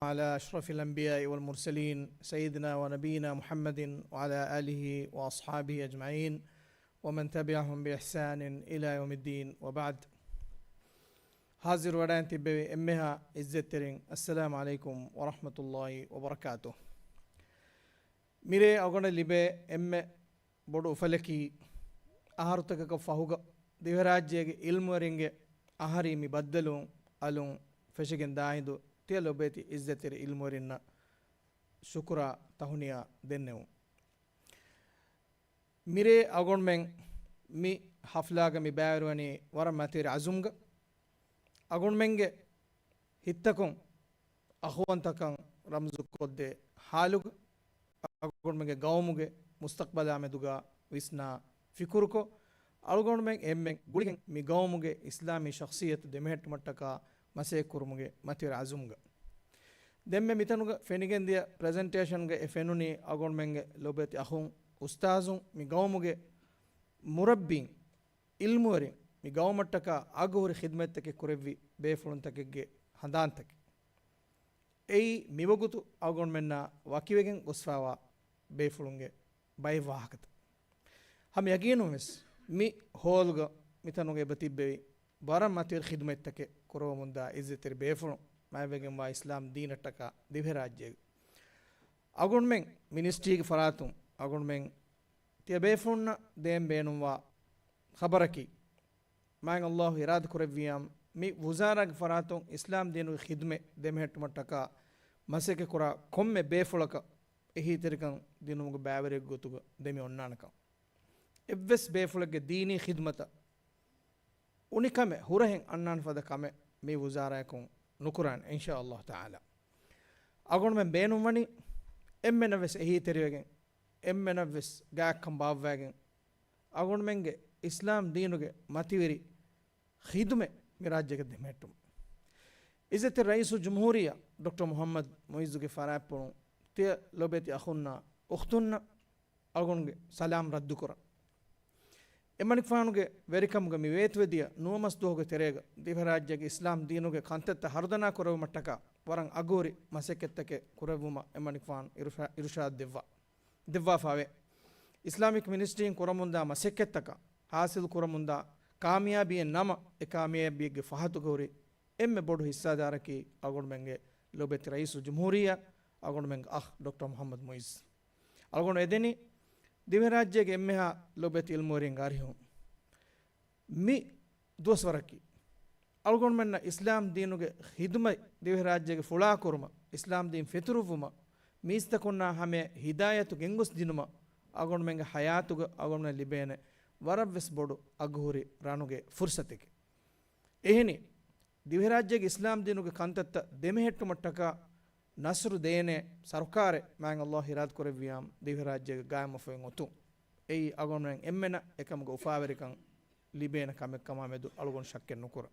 على أشرف الأنبياء والمرسلين سيدنا ونبينا محمد وعلى آله وأصحابه أجمعين ومن تبعهم بإحسان إلى يوم الدين وبعد. حاضر ودان تبي أمها إزترين السلام عليكم ورحمة الله وبركاته. ميري أغنى لبي أم بدو فلكي أهارتك كفاهوغ ديوراجيك علمورينج أهاري مبدلون ألون فشكين داهدو تيلو بيتي إزتر علمورينا شكرا تهنيا دنيو. ميري أغنى من مي حفلاغ مي بايرواني ورماتير عزمغ أقول منجة هتكون أخوان تكان رمزو كود حالوغ أقول منجة قوموغ مستقبل عمدوغا ويسنا فكركو أقول منجة إمم قولين مي قوموغ إسلامي شخصية دمهت متكا مسيح كرموغ ماتير عزمغ دم ميتانوغ فينيجن ديا برزنتيشنغ إفنوني أقول منجة لوبيت أخون أستاذون مي قوموغ مربين علمورين mi gawmattaka aguri khidmettake kurevi beefuluntakege handantake ei miwagutu awgon menna wakiwegen gosfawa beefulunge baywahakat ham yaginu mes mi holga mitanuge batibbe baram matir khidmettake kuromunda izzeter beefulun mayvegen wa islam deenataka divhe rajye awgon men ministry ge faratum awgon men tiya beefulunna dem beenum wa khabaraki ماين الله إراد كربيام مي وزارة فراتون إسلام دينو خدمة دمهت متكا مسك كرا كم بيفلك إهي تركان دينو مغ باوري غوتوغ دمي ونانكا إبس بيفلك ديني خدمة وني كم هورهن أنان فدا كم مي وزارة كون نكران إن شاء الله تعالى أقول من بينو مني إم نفس إهي تريوغن إم نفس غاك كم باوغن أقول منغ إسلام دينوغ ماتيوري خدمة مراجعة دمهتم. إذا الرئيس الجمهورية دكتور محمد مويزوغ فارابون تي لوبيتي أخونا أختنا أقولنغ سلام ردكورا. إمانك فانوغ ويركمغ ميويت وديا نومس دوغ تريغ دي مراجعة إسلام دينوغ كانتت هردنا كورو متكا وران أغوري مسكتك كوربوما إمانك فان إرشاد دوا فاوي إسلاميك منسترين كورموندا مسكتك حاصل كورموندا कामयाबी नम ए कामयाबी के फहत गौरी एम बड़ हिस्सादार की अगुण मेंगे लोबेत रईस जमहूरिया अगुण मेंग डॉक्टर मोहम्मद मोइज अगुण एदेनी दिव्य राज्य के एम लोबेत इल्मोरिंगारी हूँ मी दोस्वर की अगुण मेन इस्लाम दीनु के हिदम दिव्य राज्य के फुला कुर्म इस्लाम दीन फितरुफुमा मीस्तकुन्ना हमें हिदायत गेंगुस दिनुमा अगुण मेंगे हयातुग अगुण में लिबेने वरव्यस बोडो अघोरी रानुगे फुर्सतिके एहनी दिव्य राज्य के इस्लाम दिनु के कंतत्त देमेहेट्टु मट्टका नसरु देने सरकार मांग अल्लाह हिराद करे वियाम दिव्य राज्य के गायम फयंग ओतु एई अगोन में एम्मेना एकम गो फावरिकं लिबेन कम कमामेदु अलगोन शक्के नुकुर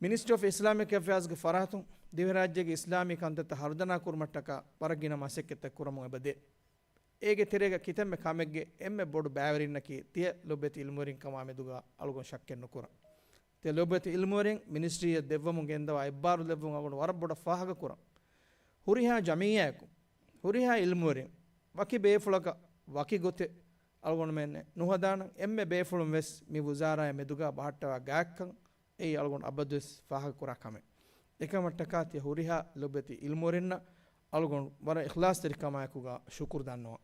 मिनिस्ट्री ऑफ इस्लामिक अफेयर्स के फरातु दिव्य राज्य के इस्लामी कंतत्त हरदना कुर मट्टका परगिना मासेके तकुरमो बदे ඒගේ තෙරේග කිතෙම කමෙක්ගේ එම්මෙ බොඩු බෑවරින්නකි තිය ලොබෙති ඉල්මෝරින් කමාමෙදුගා අලුගොන් ශක්කෙන් නුකුර තිය ලොබෙති ඉල්මෝරින් මිනිස්ට්‍රිය දෙවමුන් ගෙන්දවා ඉබ්බාරු දෙවමුන් අගොන් වර බොඩ ෆාහක කුර හුරිහා ජමීයකු හුරිහා ඉල්මෝරින් වකි බේෆුලක වකි ගොතේ අලුගොන් මෙන්නේ නුහදාන එම්මෙ බේෆුලුම් වෙස් මි වුසාරා මෙදුගා බහට්ටවා ගාක්කන් ඒ අලුගොන් අබදුස් ෆාහක කුර කමෙ එකමට්ටකා තිය හුරිහා ලොබෙති ඉල්මෝරින්න අලුගොන් වර ඉඛලාස් තරිකමායකුගා ශුකුර් දන්නවා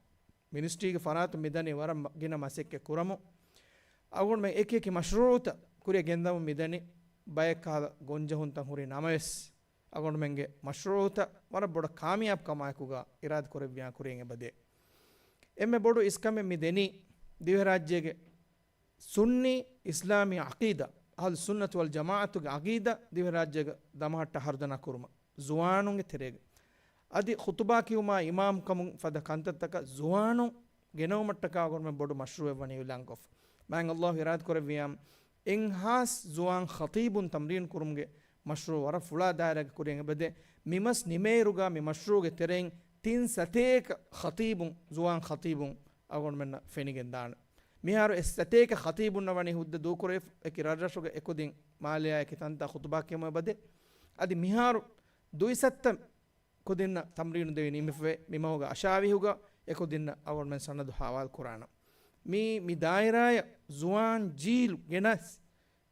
मिनिस्ट्री के फरात मिदनी वरम गिना मसिक के कुरमो अगुण में एक एक मशरूत कुरे गेंदा मिदनी बाय का गोंजहुन तंहुरी नामयस अगुण मेंगे मशरूत वर बड़ कामयाब कमायकुगा इराद करे बिया कुरेंगे बदे एमे बड़ो इसका में मिदनी दिव्य राज्य के सुन्नी इस्लामी अकीदा अहल सुन्नत वल जमाअत के अकीदा दिव्य राज्य के दमहट हरदना कुरमा जुआनुंगे तेरेग अदि खुतबा की उमा इमाम कम फद कंततक जुआनो गेनो मट्टका अगर में बड़ो मशरूअ बनी उलंगफ मांग अल्लाह इराद करे वियाम इंहास जुआन खतीबुन तमरीन कुरुमगे मशरू वर फुला दायरा कुरेंगे बदे मिमस निमेरुगा मि मशरू के तेरेंग तीन सतेक खतीबुन जुआन खतीबुन अगर में फेनिगे दान मिहारो सतेक खतीबुन नवनी हुद्द दो करे एक राजशुगे एको दिन मालिया के तंता खुतबा के में बदे अदि मिहारो दुई सत्तम kodinna tamrinu dewi nimfe mimawga ashawihuga ekodinna agon men sanadu hawal qur'ana mi dairaya zuwan jil genas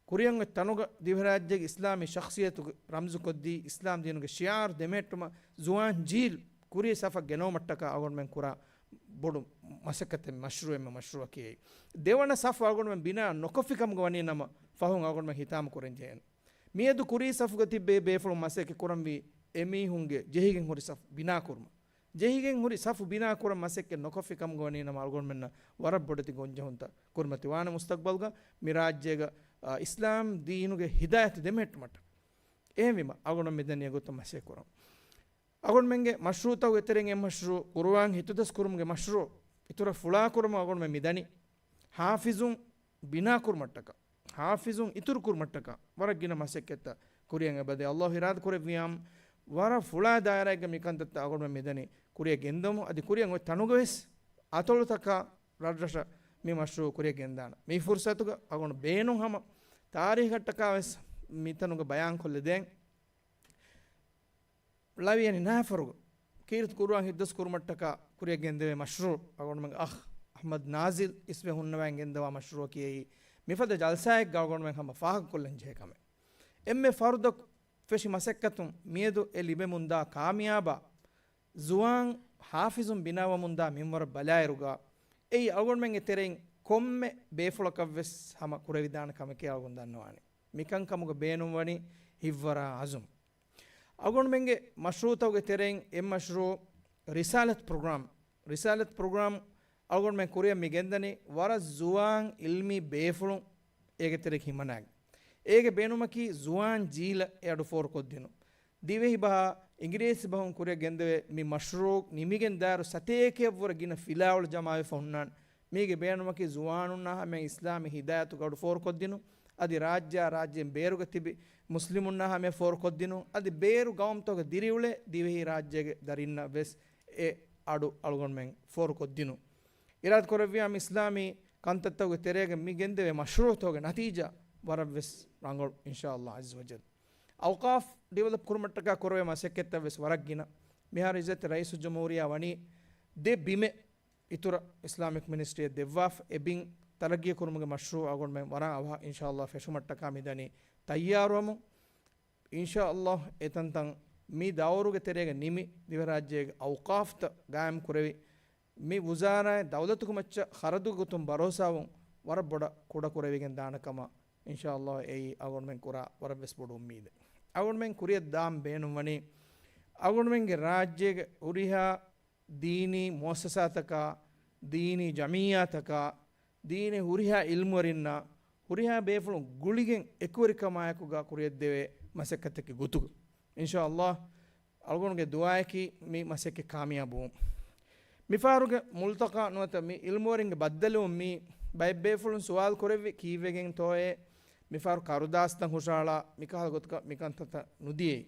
kuriyan tanuga divrajjege islami shakhsiyatu ramzu koddi islam dinuge shiar demetuma zuwan jil kuri safa genomattaka agon men kura bodu masakate mashru ki devana safa agon men bina nokofikam gwani nama fahun agon men hitam kuren jen miedu kuri safuga tibbe befulu masake kurambi emi hunge jehigen hori saf bina kurma jehigen hori safu bina kuram masake nokofikam gwani nama agon men warab bodati gonja hunta kurmati wana mustaqbalga mirajjega islam diinuge hidayat demet mata ehmima agon medani gotta masake kuram agon menge mashru taw eteren em mashru qur'an hitudas kurumge mashru itura fula kurum agon me midani hafizun bina kurmattaka hafizun itur kurmattaka waragina maseketta kuriyan abade allah irad kureviyam wara fula dairage mikantatta agon me midani kuriya gendamu adi kuriyan oi tanuges atolutaka radrasha mi mashru kuriya gendana mi fursatuga agon beenun hama tarikh gattaka wes mitanuga bayan kolle den laviyani nafaruga kirt kurwan hiddas kurmattaka kuriya gendewe mashru agon men ahmad nazil isme hunnawan gendawa mashru kiyi mifada jalsaek gagon men hama fahak kollen jekame emme fardak feshi masakkatum miedu elibe munda kamiyaba zuwan hafizun binawa munda minwar balairuga ei agon men eteren komme befulakavves hama kurevidana kame ke agon dannawani mikan kamuga beenum wani hivwara azum agon menge mashru tawge tereng em mashru risalat program agon men kuriya migendani wara zuwan ilmi befulun ege terek himanag ege beenumaki zuwan jila edu for koddinu divehi baha ingiresi bahun kuriya gendewe mi mashru nimigen daru sateke wora gina filawul jamawe fonnan mige beenumaki zuwanunna ha men islami hidayatu gadu for koddinu adi rajyen beeruga tibi muslimunna ha me for koddinu adi beeru gawmtoga diriwle divehi rajyege darinna ves e adu algon men for koddinu irad koreviam islami kantattawge terege mi gendewe mashruutoge natija warabves rangol inshallah azza wajal awqaf develop kurmattaka korwe maseketta ves waraggina mihar izzat rais jamhuriya wani de bime itura islamic ministry devaf ebin taraggiya kurumuge mashru agon men wara ava inshallah feshumattaka midani tayyarumu inshallah etantan mi dawruge terege nimi divarajyege awqafta gaam kurevi mi wuzara dawlatuku macca kharadu gutum barosawun wara boda kuda kurevigen danakama inshallah ei agon men kura wara ves bodu ummide agon men kuriya dam beenum wani agon menge rajyege uriha dini muassasataka dini jamiyataka dini huriha ilmuwarinna huriha befulun guligen ekwarikamayakuga kuriyeddewe masakkateki gutugu inshallah algonge duaaki mi masakke kamiyabu mifaruge multaqa nuata mi ilmuwaringe baddalum mi bay befulun sual korevi kiwegen toye mifaru karudastan hushala mikahal gotka mikantata nudiye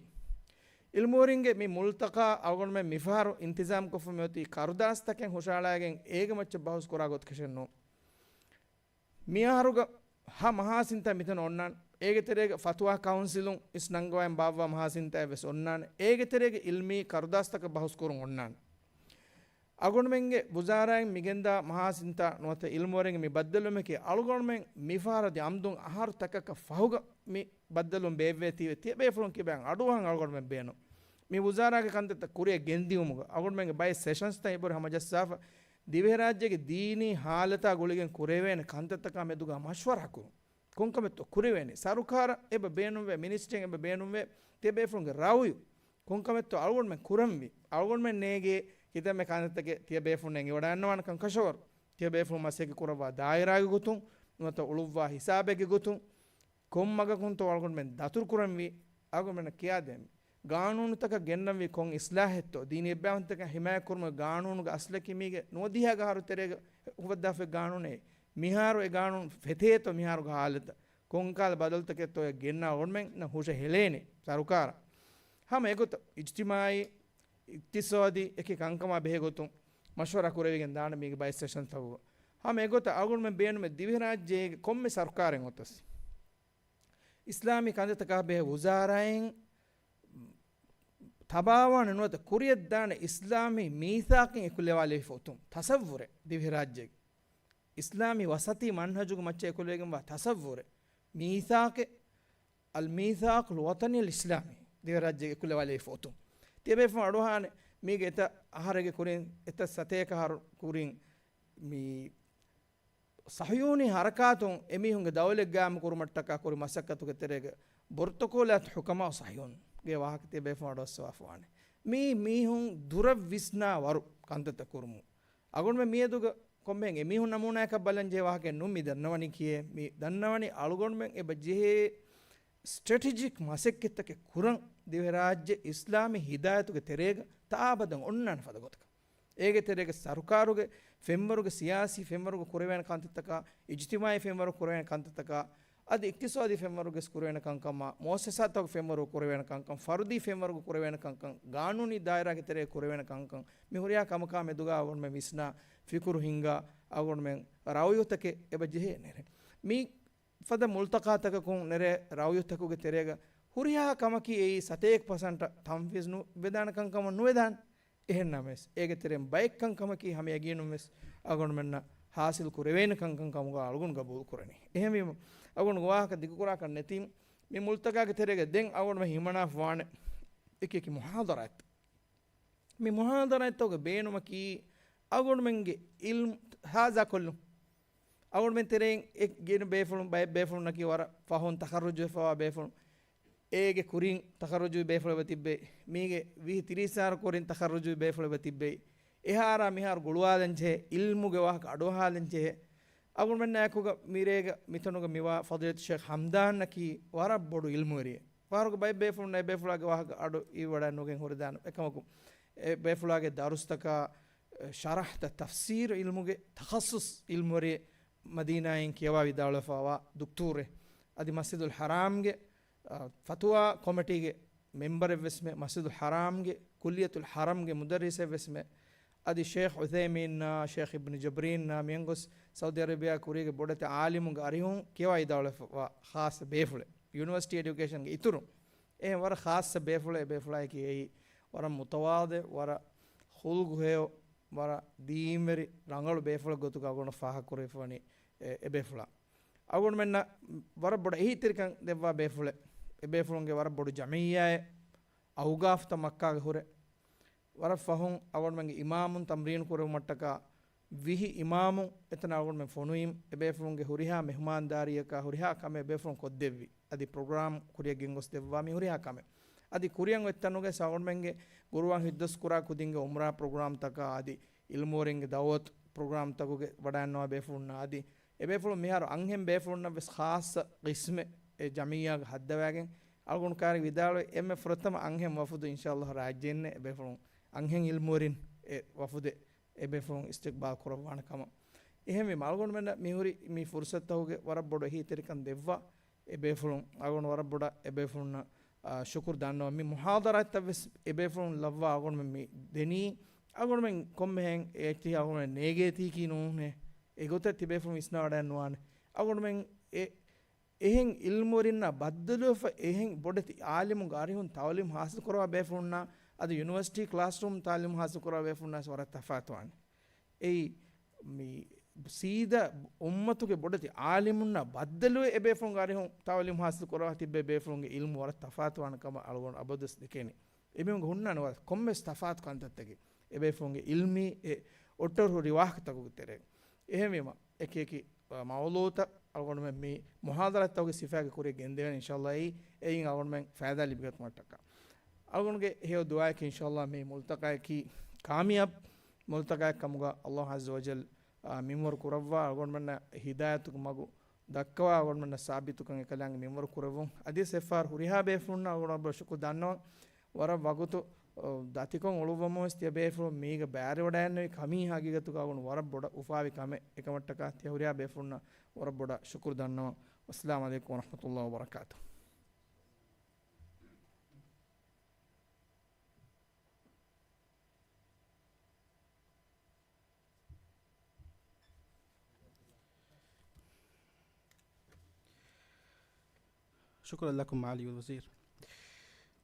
ilmuwaringe mi multaqa algon me mifaru intizam kofumeti karudastaken hushalagen ege macce bahus kora gotkeshenno miyaruga ha mahasinta mitan onnan ege terege fatwa councilun isnangwaen bawwa mahasinta ves onnan ege terege ilmi karudastaka bahus korun onnan agon menge buzaraen migenda mahasinta nuata ilmuwarenge mi baddalumeke algon men mifaradi amdun ahar takaka fahuga mi baddalum bevve tiwe tibe fulun kiben aduhan algon men beeno mi buzarage kandeta kuriya gendiumuga agon menge bay sessions ta ibor hamajassafa dive rajyege dini halata guligen kurevene kandetaka meduga mashwara ku konkametto kurevene sarukara eba beenumwe ministry eba beenumwe tibe fulun rawu konkametto algon men kuramvi algon men nege kitame kanatake tiya befun nge wadanwan kan kashor tiya befun maseke kurava dairaage gutun nuata uluvwa hisabege gutun kommaga kunto algon men datur kuramvi algon men kiyadem gaanunu taka gennamvi kon islahetto dini ebbawantaka himaya kurma gaanunu ga aslaki mige nodiha ga haru terega uvaddafe gaanune miharu e gaanun feteto miharu ga halata konkal badaltake to genna algon men na husha helene sarukara hama egot ijtimai iktisadi eki kankama behegotun mashwara kurevegen daana mige bay session tawu hama egota agun men beenu me divi rajye komme sarkaren otas islami kandeta ka be wuzaraen තබාවාන නුවත කුරියත් දාන ඉස්ලාමී මීසාකින් එකුල්ලෙවාලේ ෆොතුම් තසව්වුරේ දිවි රාජ්‍යයේ ඉස්ලාමී වසති මන්හජුග මච්ච එකුල්ලෙගම් වා තසව්වුරේ මීසාකේ අල් මීසාක් ලවතනි අල් ඉස්ලාමී දිවි රාජ්‍යයේ එකුල්ලෙවාලේ ෆොතුම් තියබේ ෆො අඩෝහාන මීගේ එත ආහාරගේ කුරින් එත සතේක හර කුරින් මී සහයෝනි හරකාතුන් එමිහුන්ගේ දවලෙක් ගාම කුරුමට්ටක කුරි මසක්කතුගේ තෙරේග බොර්තකෝලත් හුකමා සහයෝන් ගේ ವಾಹಕ තිබේ ෆො අඩොස්සවාෆවානේ මීහුන් දුර විස්නා වරු කන්තත කුරුමු අගොන් මියදුග කොම්බෙන් එමිහුන් නමුනායක බලන් ජේ ವಾಹක නුම් මි දන්නවනි කියේ මි දන්නවනි අලුගොන් මෙන් එබ ජෙහේ ස්ට්‍රැටජික් මසෙක්කෙත්තක කුරන් දිව රාජ්‍ය ඉස්ලාමි හිදායතුගේ තෙරේග තාබදන් ඔන්නන ෆදගොතක ඒගේ තෙරේග සරුකාරුගේ ಫೆಂಬರುಗೆ ಸಿಯಾಸಿ ಫೆಂಬರುಗೆ ಕುರವೇನ ಕಾಂತತಕ ಇಜ್ತಿಮಾಯಿ ಫೆಂಬರು ಕುರವೇನ ಕಾಂತತಕ ಅದು ಇಕ್ತಿಸಾದಿ ಫೆಂಬರುಗೆ ಕುರವೇನ ಕಂಕಮ್ಮ ಮೋಸಸಾತಕ ಫೆಂಬರು ಕುರವೇನ ಕಂಕಂ ಫರ್ದಿ ಫೆಂಬರುಗೆ ಕುರವೇನ ಕಂಕಂ ಕಾನೂನಿ ದಾಯರಾಗೆ ತೆರೆ ಕುರವೇನ ಕಂಕಂ ಮಿಹುರಿಯಾ ಕಮಕ ಮೆದುಗಾ ಅವನ್ ಮೆ ವಿಸ್ನಾ ಫಿಕುರು ಹಿಂಗ ಅವನ್ ಮೆ ರಾವಯುತಕೆ ಎಬ ಜೆಹೆ ನೆರೆ ಮಿ ಫದ ಮುಲ್ತಕಾತಕ ಕುಂ ನೆರೆ ರಾವಯುತಕುಗೆ ತೆರೆಗ ಹುರಿಯಾ ಕಮಕಿ ಏಯಿ ಸತೇಕ್ ಪಸಂಟ ತಂಫಿಸ್ನು ವೆದಾನ ಕಂಕಮ ನುವೆದಾನ್ එහෙන්නමස් ඒක තෙරෙන් බයික් කංකමකි හැම යගියනුම් මෙස් අගොන් මෙන්න හාසිල් කුරවේන කංකම් කමුග අලගුන් ගබූල් කරණි එහෙම අගොන් ගවාහක දිගු කරා කන් නැති මේ මුල්තකාගේ තෙරෙග දෙන් අගොන් මෙ හිමනා වාන එක එක මුහාදරත් මේ මුහාදරත් ඔග බේනුම කි අගොන් මෙන්ගේ ඉල්ම් හාසා කොල්ලු අගොන් මෙන් තෙරෙන් එක් ගෙන බේෆුලුම් බයි බේෆුලුම් නකි වර ෆහොන් තකරුජ් ෆවා බේෆුලුම් ඒගේ කුරින් තකරුජුයි බේෆුලව තිබ්බේ මීගේ විහි 30 කුරින් තකරුජුයි බේෆුලව තිබ්බේ එහාරා මිහාර ගොළුවාදෙන්චේ ඉල්මුගේ වාහක අඩෝහාලෙන්චේ අගුන් මෙන්න යකුග මිරේග මිතනුග මිවා ෆදිලත් ෂේඛ් හම්දාන් නකි වරබ් බොඩු ඉල්මුරිය වාරුග බයි බේෆුල් නයි බේෆුලාගේ වාහක අඩෝ ඊ වඩා නොගෙන් හොරදාන එකමකු ඒ බේෆුලාගේ දරුස්තක ශරහ්ත තෆ්සීර් ඉල්මුගේ තඛස්සුස් ඉල්මුරිය මදීනායෙන් කියවා විදාලෆවා දුක්තූරේ අදි මස්ජිදුල් හරාම්ගේ ෆතුවා කොමිටිගේ මෙම්බර් වෙස්මෙ මස්ජිදුල් හරාම්ගේ කුල්ලියතුල් හරම්ගේ මුදරිස් වෙස්මෙ අදි ෂේඛ් උසෛමීන් ෂේඛ් ඉබ්නු ජබ්‍රීන් මියංගොස් සෞදි අරේබියා කුරියගේ බොඩත ආලිමුගේ අරිහුන් කියවා ඉදාලෆවා ખાસ බේෆුලේ යුනිවර්සිටි එඩියුකේෂන් ගේ ඉතුරු එහෙම වර ખાસ බේෆුලයි කී වර මුතවාද වර හුල්ගුහෙයෝ වර දීමරි රංගලු බේෆුල ගොතුක අගොන ෆාහ කුරේෆවනි එබේෆුලා අගොන මෙන්න වර බොඩ එහිතිරකන් දෙවවා බේෆුලේ එබේෆුලුන්ගේ වර බොඩු ජමීයාය අවුගාෆ්ත මක්කාගේ හොරේ වර ෆහුන් අගොන මගේ ඉමාමුන් තම්රීන් කුරව මට්ටක විහි ඉමාමුන් එතන අගොන මෙ ෆොනුයිම් එබේෆුලුන්ගේ හුරිහා මෙහමාන්දාරියක හුරිහා කම එබේෆුලුන් කොද්දෙව්වි අදි ප්‍රෝග්‍රෑම් කුරිය ගෙන්ගොස් දෙවවා මි හුරිහා කම අදි කුරියන් වෙත්තනුගේ සවොන් මෙන්ගේ ගුරුවන් හිද්දස් කුරා කුදින්ගේ උම්රා ප්‍රෝග්‍රෑම් තක ආදි ඉල්මෝරින්ගේ දවොත් ප්‍රෝග්‍රෑම් තකුගේ වඩාන්නවා බේෆුලුන් ආදි එබේෆුලුන් මිහාර අංහෙම් බේෆුලුන් වෙස් ખાસ qiස්මේ ඒ ජමීයාගේ හද්දවැගෙන් අල්ගොන් කාරි විදාලෝ එමෙ ප්‍රථම අංහෙම් වෆුදු ඉන්ෂාල්ලාහ් රාජ්‍යෙන්නේ එබේෆුලුන් අංහෙන් ඉල්මෝරින් ඒ වෆුදේ එබේෆුලුන් ඉස්තික්බාල් කරවවන කම එහෙම මල්ගොන් මෙන්න මිහුරි මි ෆුර්සත් තවගේ වර බොඩ හිතරිකන් දෙවවා එබේෆුලුන් අල්ගොන් වර බොඩ එබේෆුලුන් ಶುಕುರ್ ದಾನ್ನೋ ಮಿ ಮುಹಾದರತ್ ತವೆಸ್ ಎಬೇಫುನ್ ಲವ್ವಾ ಅಗೋಣ ಮಿ ದೆನಿ ಅಗೋಣ ಮೆ ಕೊಮ್ಮೆಹೆನ್ ಏತಿ ಅಗೋಣ ನೇಗೇತಿ ಕಿನೂನೆ ಎಗೊತೆ ತಿಬೇಫುನ್ ಇಸ್ನಾಡನ್ ವಾನೆ ಅಗೋಣ ಮೆ එහෙන් ඉල්මෝරින්න බද්දලුව එහෙන් බොඩති ආලිමු ගාරිහුන් තවලිම් හාසල් කරවා බේෆුන්නා අද යුනිවර්සිටි ක්ලාස්රූම් තාලිම් හාසල් කරවා බේෆුන්නා සවර තෆාතුවාන ඒ මි සීද උම්මතුගේ බොඩති ආලිමුන්න බද්දලුව එබේෆුන් ගාරිහුන් තවලිම් හාසල් කරවා තිබ්බේ බේෆුන්ගේ ඉල්මු වර තෆාතුවාන කම අලගොන් අබදස් දෙකේනේ එබෙන් ගොන්නනවා කොම්මස් තෆාත් කන්තත්තගේ එබේෆුන්ගේ ඉල්මි ඔට්ටරු රිවාහක තකුතරේ එහෙමම එක එක මවලෝත අලගොන් මේ මුහාදරත් තවගේ සිෆාගේ කුරේ ගෙන්දෙන ඉන්ෂාල්ලාහ් එයින් අලගොන් මෙන් ෆෑදා ලිබිගත් මට්ටක අලගොන්ගේ හේව දුආයක ඉන්ෂාල්ලාහ් මේ මුල්තකායකි කාමියබ් මුල්තකායක කමුගා අල්ලාහ් අස්ස වජල් මිමර කුරවවා අලගොන් මෙන්න හිදායතුක මගු දක්කවා අලගොන් මෙන්න සාබිතුකන් එකලංග මිමර කුරවුන් අදී සෙෆාර් හුරිහා බේෆුන්න අලගොන් බෂුකු දන්නවා වර වගුතු ದಾತಿಕೊಂ ಒಳುವಮೋಸ್ ತಿಯ ಬೇಫು ಮೀಗ ಬ್ಯಾರೆ ವಡಾಯನ್ನ ಕಮಿ ಹಾಗಿಗತು ಕಾಗುಣ ವರ ಬೊಡ ಉಫಾವಿ ಕಮೆ ಏಕಮಟ್ಟಕ ತಿಯ ಹುರಿಯಾ ಬೇಫುನ್ನ ವರ ಬೊಡ ಶುಕ್ರ್ ದನ್ನವ ಅಸ್ಸಲಾಮು ಅಲೈಕುಂ ವರಹಮತುಲ್ಲಾಹಿ ವಬರಕಾತು شكرا لكم معالي الوزير.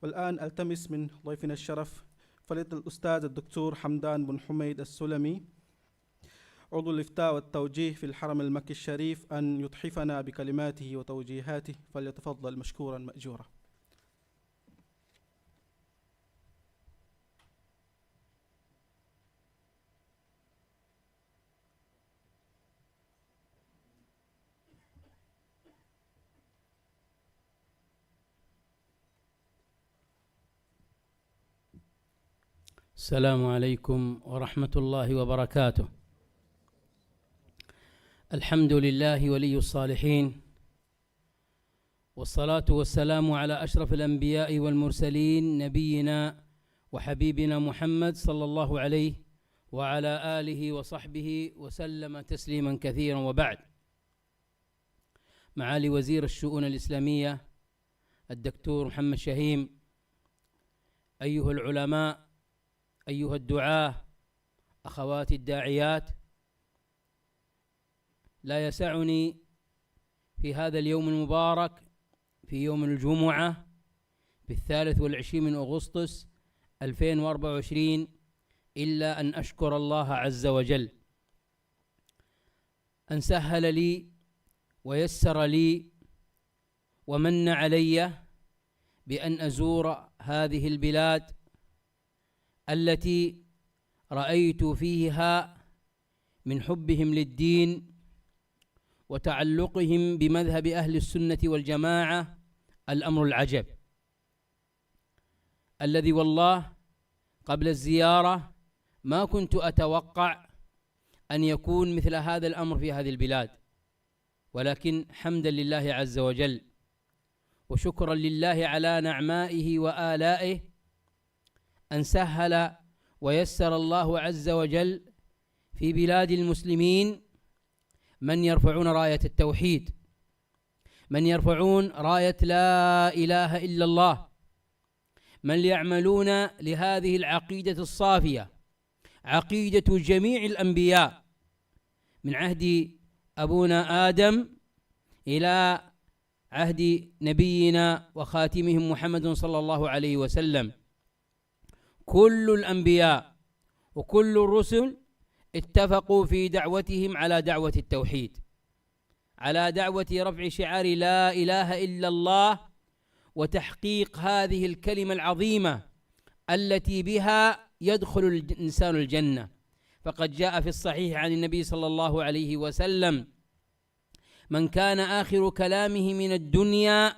والآن ألتمس من ضيفنا الشرف فضيلة الأستاذ الدكتور حمدان بن حميد السلمي عضو الإفتاء والتوجيه في الحرم المكي الشريف أن يتحفنا بكلماته وتوجيهاته، فليتفضل مشكورا مأجورا. السلام عليكم ورحمة الله وبركاته. الحمد لله ولي الصالحين، والصلاة والسلام على أشرف الأنبياء والمرسلين نبينا وحبيبنا محمد صلى الله عليه وعلى آله وصحبه وسلم تسليما كثيرا، وبعد. معالي وزير الشؤون الإسلامية الدكتور محمد شهيم، أيها العلماء، أيها الدعاة، أخواتي الداعيات، لا يسعني في هذا اليوم المبارك، في يوم الجمعة في 23 من أغسطس 2024، إلا أن أشكر الله عز وجل أن سهل لي ويسر لي ومن علي بأن أزور هذه البلاد التي رأيت فيها من حبهم للدين وتعلقهم بمذهب أهل السنة والجماعة الأمر العجب، الذي والله قبل الزيارة ما كنت أتوقع أن يكون مثل هذا الأمر في هذه البلاد، ولكن حمدا لله عز وجل وشكرا لله على نعمائه وآلائه أن سهل ويسر الله عز وجل في بلاد المسلمين من يرفعون راية التوحيد، من يرفعون راية لا إله إلا الله، من يعملون لهذه العقيدة الصافية، عقيدة جميع الأنبياء من عهد أبونا آدم إلى عهد نبينا وخاتمهم محمد صلى الله عليه وسلم. كل الأنبياء وكل الرسل اتفقوا في دعوتهم على دعوة التوحيد، على دعوة رفع شعار لا إله إلا الله، وتحقيق هذه الكلمة العظيمة التي بها يدخل الإنسان الجنة. فقد جاء في الصحيح عن النبي صلى الله عليه وسلم: من كان آخر كلامه من الدنيا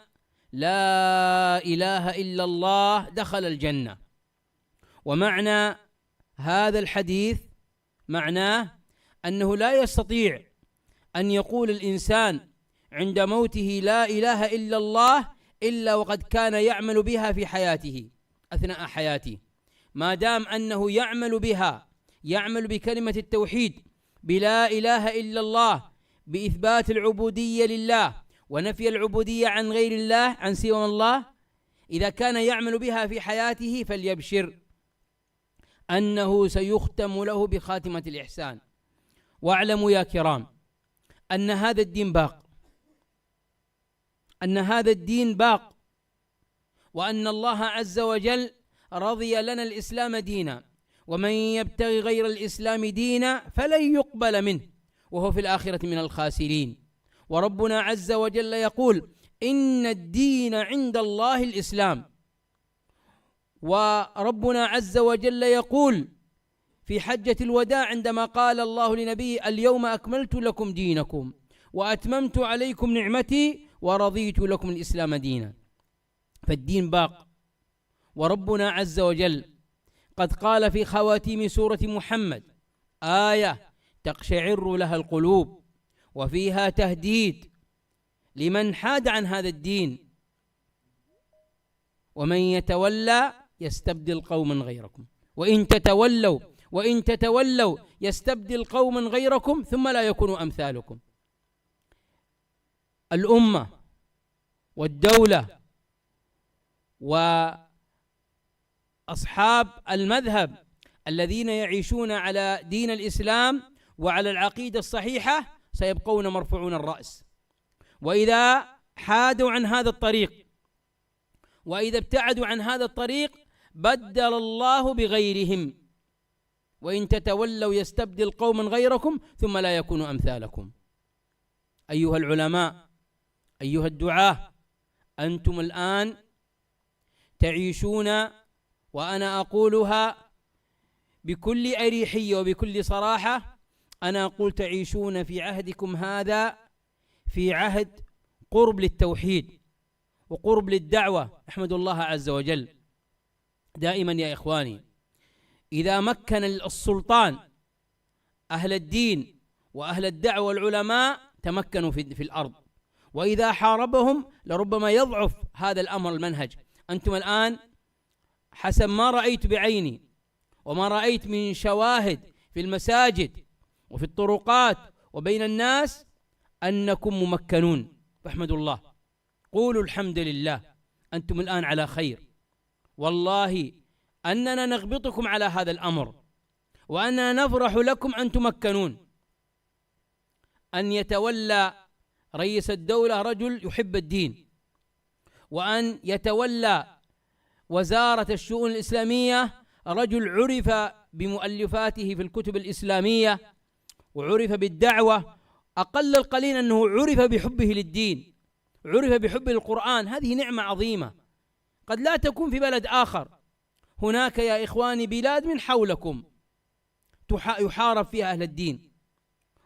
لا إله إلا الله دخل الجنة. ومعنى هذا الحديث معناه أنه لا يستطيع أن يقول الإنسان عند موته لا إله إلا الله إلا وقد كان يعمل بها في حياته، أثناء حياته، ما دام أنه يعمل بها، يعمل بكلمة التوحيد بلا إله إلا الله، بإثبات العبودية لله ونفي العبودية عن غير الله، عن سوى الله. إذا كان يعمل بها في حياته فليبشر أنه سيختم له بخاتمة الإحسان. واعلموا يا كرام أن هذا الدين باق، أن هذا الدين باق، وأن الله عز وجل رضي لنا الإسلام دينا، ومن يبتغي غير الإسلام دينا فلن يقبل منه وهو في الآخرة من الخاسرين. وربنا عز وجل يقول: إن الدين عند الله الإسلام. وربنا عز وجل يقول في حجة الوداع عندما قال الله لنبيه: اليوم أكملت لكم دينكم وأتممت عليكم نعمتي ورضيت لكم الإسلام دينا. فالدين باق. وربنا عز وجل قد قال في خواتيم سورة محمد آية تقشعر لها القلوب، وفيها تهديد لمن حاد عن هذا الدين: ومن يتولى يستبدل قوما غيركم وإن تتولوا يستبدل قوما غيركم ثم لا يكونوا أمثالكم. الأمة والدولة وأصحاب المذهب الذين يعيشون على دين الإسلام وعلى العقيدة الصحيحة سيبقون مرفوعون الرأس، وإذا حادوا عن هذا الطريق وإذا ابتعدوا عن هذا الطريق بدل الله بغيرهم، وإن تتولوا يستبدل قوما غيركم ثم لا يكونوا أمثالكم. أيها العلماء، أيها الدعاة، أنتم الآن تعيشون، وأنا أقولها بكل أريحية وبكل صراحة، أنا أقول تعيشون في عهدكم هذا في عهد قرب للتوحيد وقرب للدعوة. احمد الله عز وجل دائما يا إخواني، إذا مكن السلطان أهل الدين وأهل الدعوة والعلماء تمكنوا في الأرض، وإذا حاربهم لربما يضعف هذا الأمر المنهج. أنتم الآن حسب ما رأيت بعيني وما رأيت من شواهد في المساجد وفي الطرقات وبين الناس أنكم ممكنون، فاحمدوا الله، قولوا الحمد لله، أنتم الآن على خير. والله أننا نغبطكم على هذا الأمر، وأننا نفرح لكم أن تمكنون. أن يتولى رئيس الدولة رجل يحب الدين، وأن يتولى وزارة الشؤون الإسلامية رجل عرف بمؤلفاته في الكتب الإسلامية وعرف بالدعوة، أقل القليل أنه عرف بحبه للدين، عرف بحبه للقرآن. هذه نعمة عظيمة قد لا تكون في بلد آخر. هناك يا إخواني بلاد من حولكم يحارب فيها أهل الدين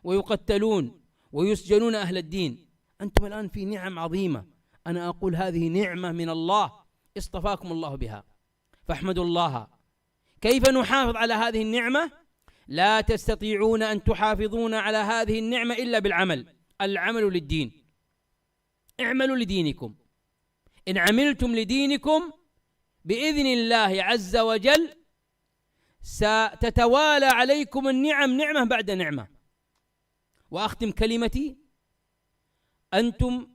ويقتلون ويسجنون أهل الدين، أنتم الآن في نعم عظيمة. أنا أقول هذه نعمة من الله اصطفاكم الله بها، فاحمدوا الله. كيف نحافظ على هذه النعمة؟ لا تستطيعون أن تحافظون على هذه النعمة إلا بالعمل. العمل للدين، اعملوا لدينكم. إن عملتم لدينكم بإذن الله عز وجل ستتوالى عليكم النعم نعمة بعد نعمة. وأختم كلمتي، أنتم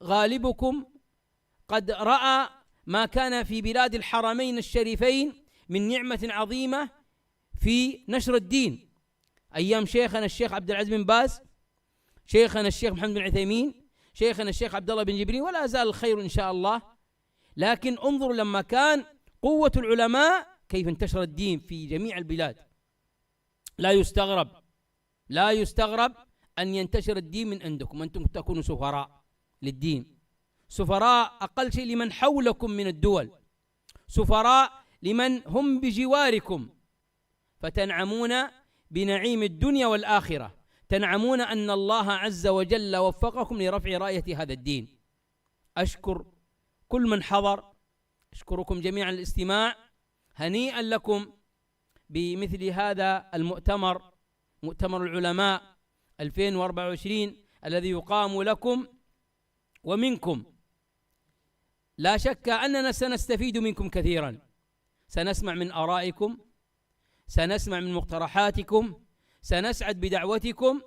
غالبكم قد رأى ما كان في بلاد الحرمين الشريفين من نعمة عظيمة في نشر الدين أيام شيخنا الشيخ عبد العزيز بن باز، شيخنا الشيخ محمد بن عثيمين، شيخنا الشيخ عبد الله بن جبرين، ولا زال الخير إن شاء الله. لكن انظروا لما كان قوة العلماء كيف انتشر الدين في جميع البلاد. لا يستغرب أن ينتشر الدين من عندكم، أنتم تكونوا سفراء للدين، سفراء أقل شيء لمن حولكم من الدول، سفراء لمن هم بجواركم، فتنعمون بنعيم الدنيا والآخرة، تنعمون أن الله عز وجل وفقكم لرفع راية هذا الدين. أشكر كل من حضر، أشكركم جميعا الاستماع. هنيئا لكم بمثل هذا المؤتمر، مؤتمر العلماء 2024 الذي يقام لكم ومنكم. لا شك أننا سنستفيد منكم كثيرا، سنسمع من آرائكم، سنسمع من مقترحاتكم، سنسعد بدعوتكم.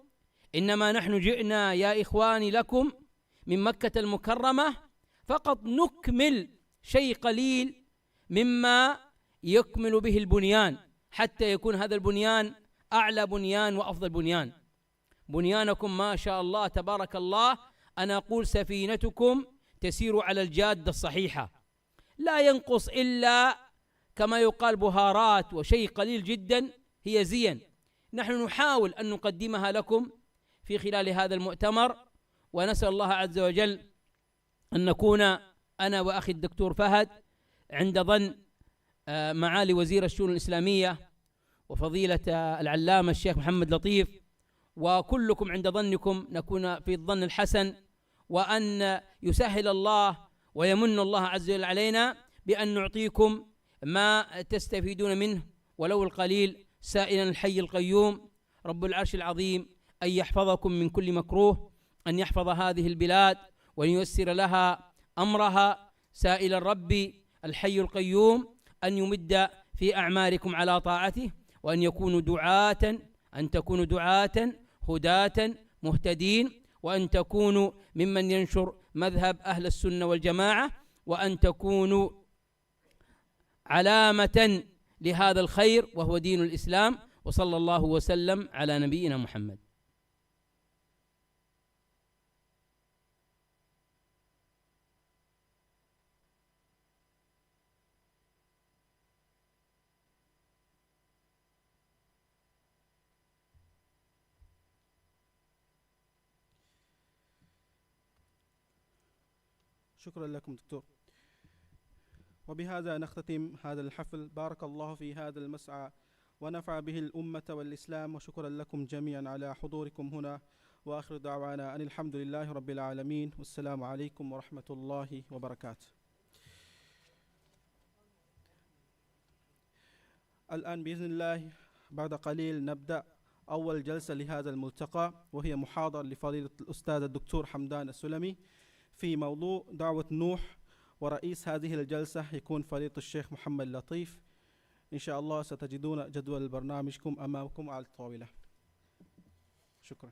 إنما نحن جئنا يا إخواني لكم من مكة المكرمة فقط نكمل شيء قليل مما يكمل به البنيان، حتى يكون هذا البنيان أعلى بنيان وأفضل بنيان. بنيانكم ما شاء الله تبارك الله، أنا أقول سفينتكم تسير على الجادة الصحيحة، لا ينقص إلا كما يقال بهارات وشيء قليل جدا هي زين. نحن نحاول أن نقدمها لكم في خلال هذا المؤتمر، ونسأل الله عز وجل أن نكون أنا وأخي الدكتور فهد عند ظن معالي وزير الشؤون الإسلامية وفضيلة العلامة الشيخ محمد لطيف، وكلكم عند ظنكم نكون في الظن الحسن، وأن يسهل الله ويمن الله عز وجل علينا بأن نعطيكم ما تستفيدون منه ولو القليل، سائلا الحي القيوم رب العرش العظيم أن يحفظكم من كل مكروه، أن يحفظ هذه البلاد وأن ييسر لها أمرها، سائل الرب الحي القيوم أن يمد في أعماركم على طاعته، وأن يكونوا دعاة، أن تكونوا دعاة هداة مهتدين، وأن تكونوا ممن ينشر مذهب أهل السنة والجماعة، وأن تكونوا علامة لهذا الخير وهو دين الإسلام. وصلى الله وسلم على نبينا محمد. شكرا لكم دكتور. وبهذا نختتم هذا الحفل. بارك الله في هذا المسعى ونفع به الأمة والإسلام، وشكرا لكم جميعا على حضوركم هنا، وآخر دعوانا أن الحمد لله رب العالمين، والسلام عليكم ورحمة الله وبركاته. الآن بإذن الله بعد قليل نبدأ أول جلسة لهذا الملتقى، وهي محاضرة لفضيلة الأستاذ الدكتور حمدان السلمي في موضوع دعوة نوح، ورئيس هذه الجلسة يكون فضيلة الشيخ محمد لطيف. إن شاء الله ستجدون جدول برنامجكم أمامكم على الطاولة. شكرا.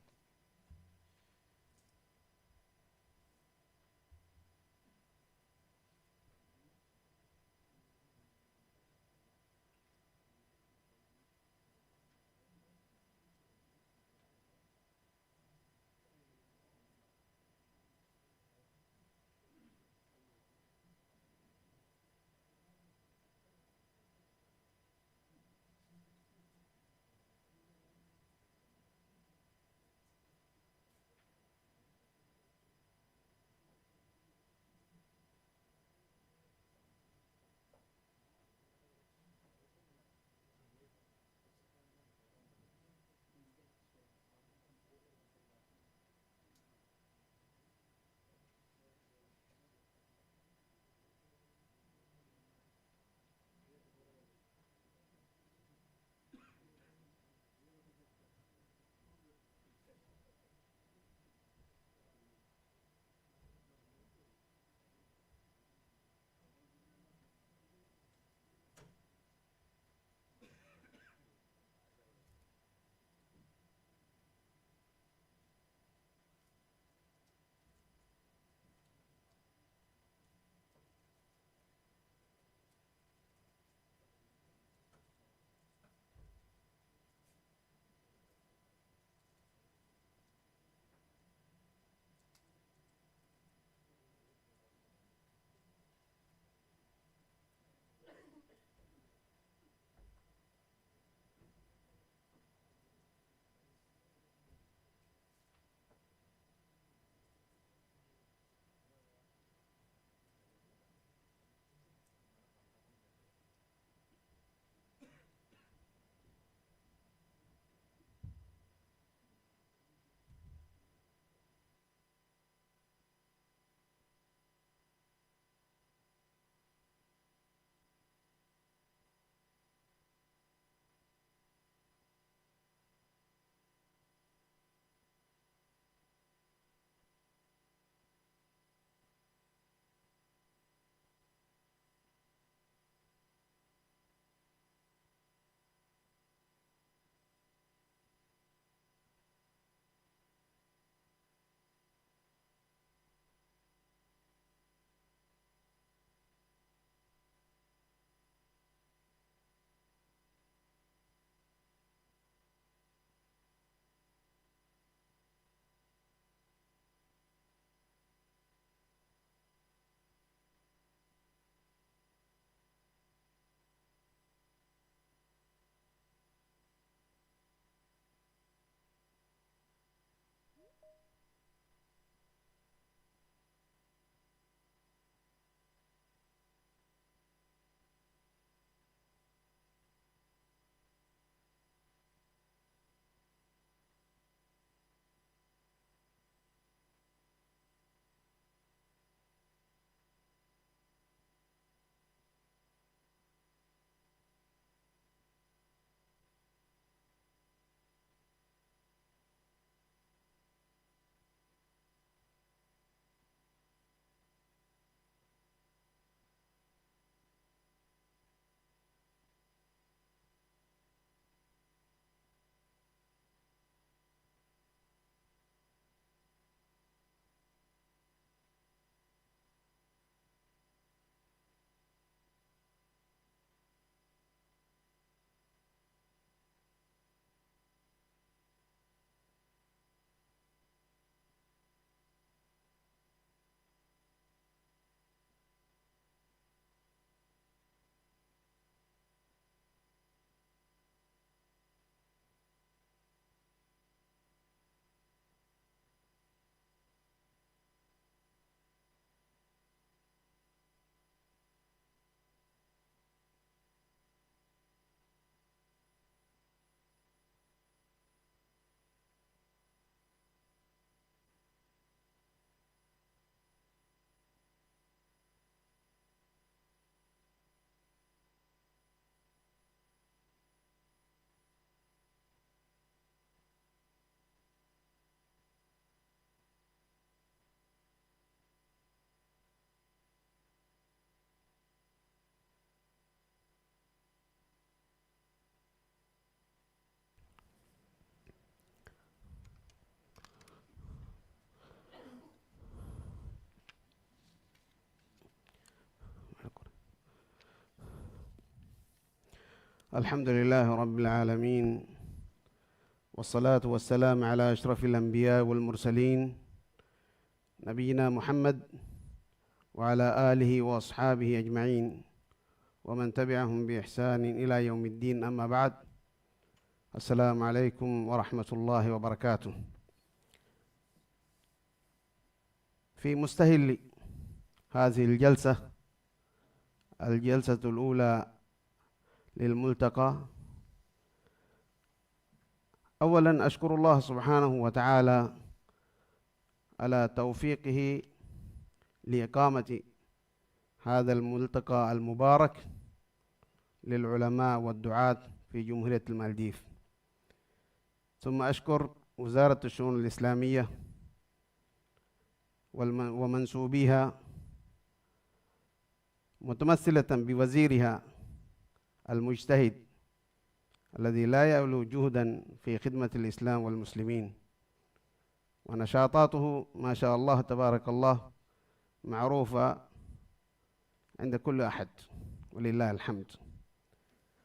الحمد لله رب العالمين، والصلاة والسلام على أشرف الأنبياء والمرسلين نبينا محمد وعلى آله وأصحابه أجمعين ومن تبعهم بإحسان إلى يوم الدين. أما بعد، السلام عليكم ورحمة الله وبركاته. في مستهل هذه الجلسة الأولى للملتقى، أولا أشكر الله سبحانه وتعالى على توفيقه لإقامة هذا الملتقى المبارك للعلماء والدعاة في جمهورية المالديف. ثم أشكر وزارة الشؤون الإسلامية ومنسوبيها متمثلة بوزيرها المجتهد الذي لا يألو جهدا في خدمة الإسلام والمسلمين، ونشاطاته ما شاء الله تبارك الله معروفة عند كل أحد ولله الحمد،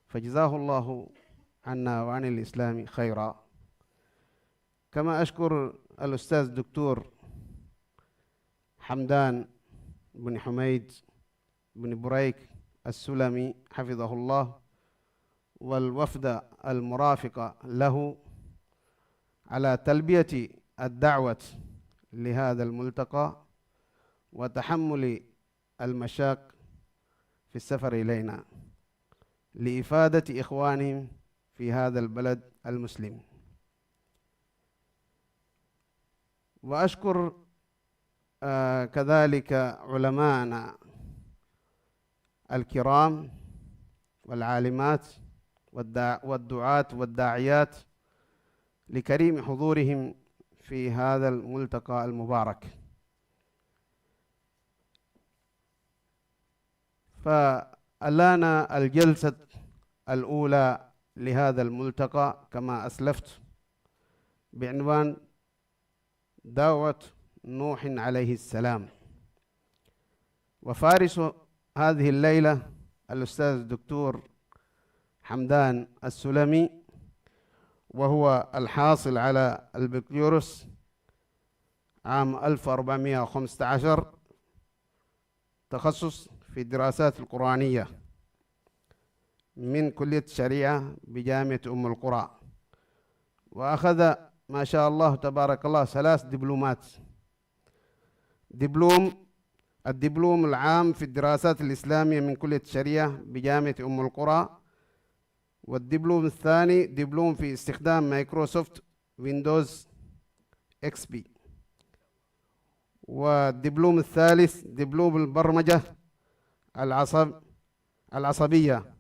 فجزاه الله عنا وعن الإسلام خيرا. كما أشكر الأستاذ الدكتور حمدان بن حميد بن بريك السلمي حفظه الله والوفد المرافق له على تلبية الدعوة لهذا الملتقى وتحمل المشاق في السفر إلينا لإفادة إخوانهم في هذا البلد المسلم. وأشكر كذلك علماءنا الكرام والعالمات والدعاة والداعيات لكريم حضورهم في هذا الملتقى المبارك. فالآن الجلسة الأولى لهذا الملتقى كما أسلفت بعنوان دعوة نوح عليه السلام، وفارس هذه الليلة الأستاذ الدكتور حمدان السلمي، وهو الحاصل على البكالوريوس عام 1415 تخصص في الدراسات القرآنية من كلية الشريعة بجامعة أم القرى، وأخذ ما شاء الله تبارك الله 3 دبلومات: الدبلوم العام في الدراسات الإسلامية من كلية الشريعة بجامعة أم القرى، والدبلوم الثاني دبلوم في استخدام مايكروسوفت ويندوز اكس بي، والدبلوم الثالث دبلوم البرمجة العصبية،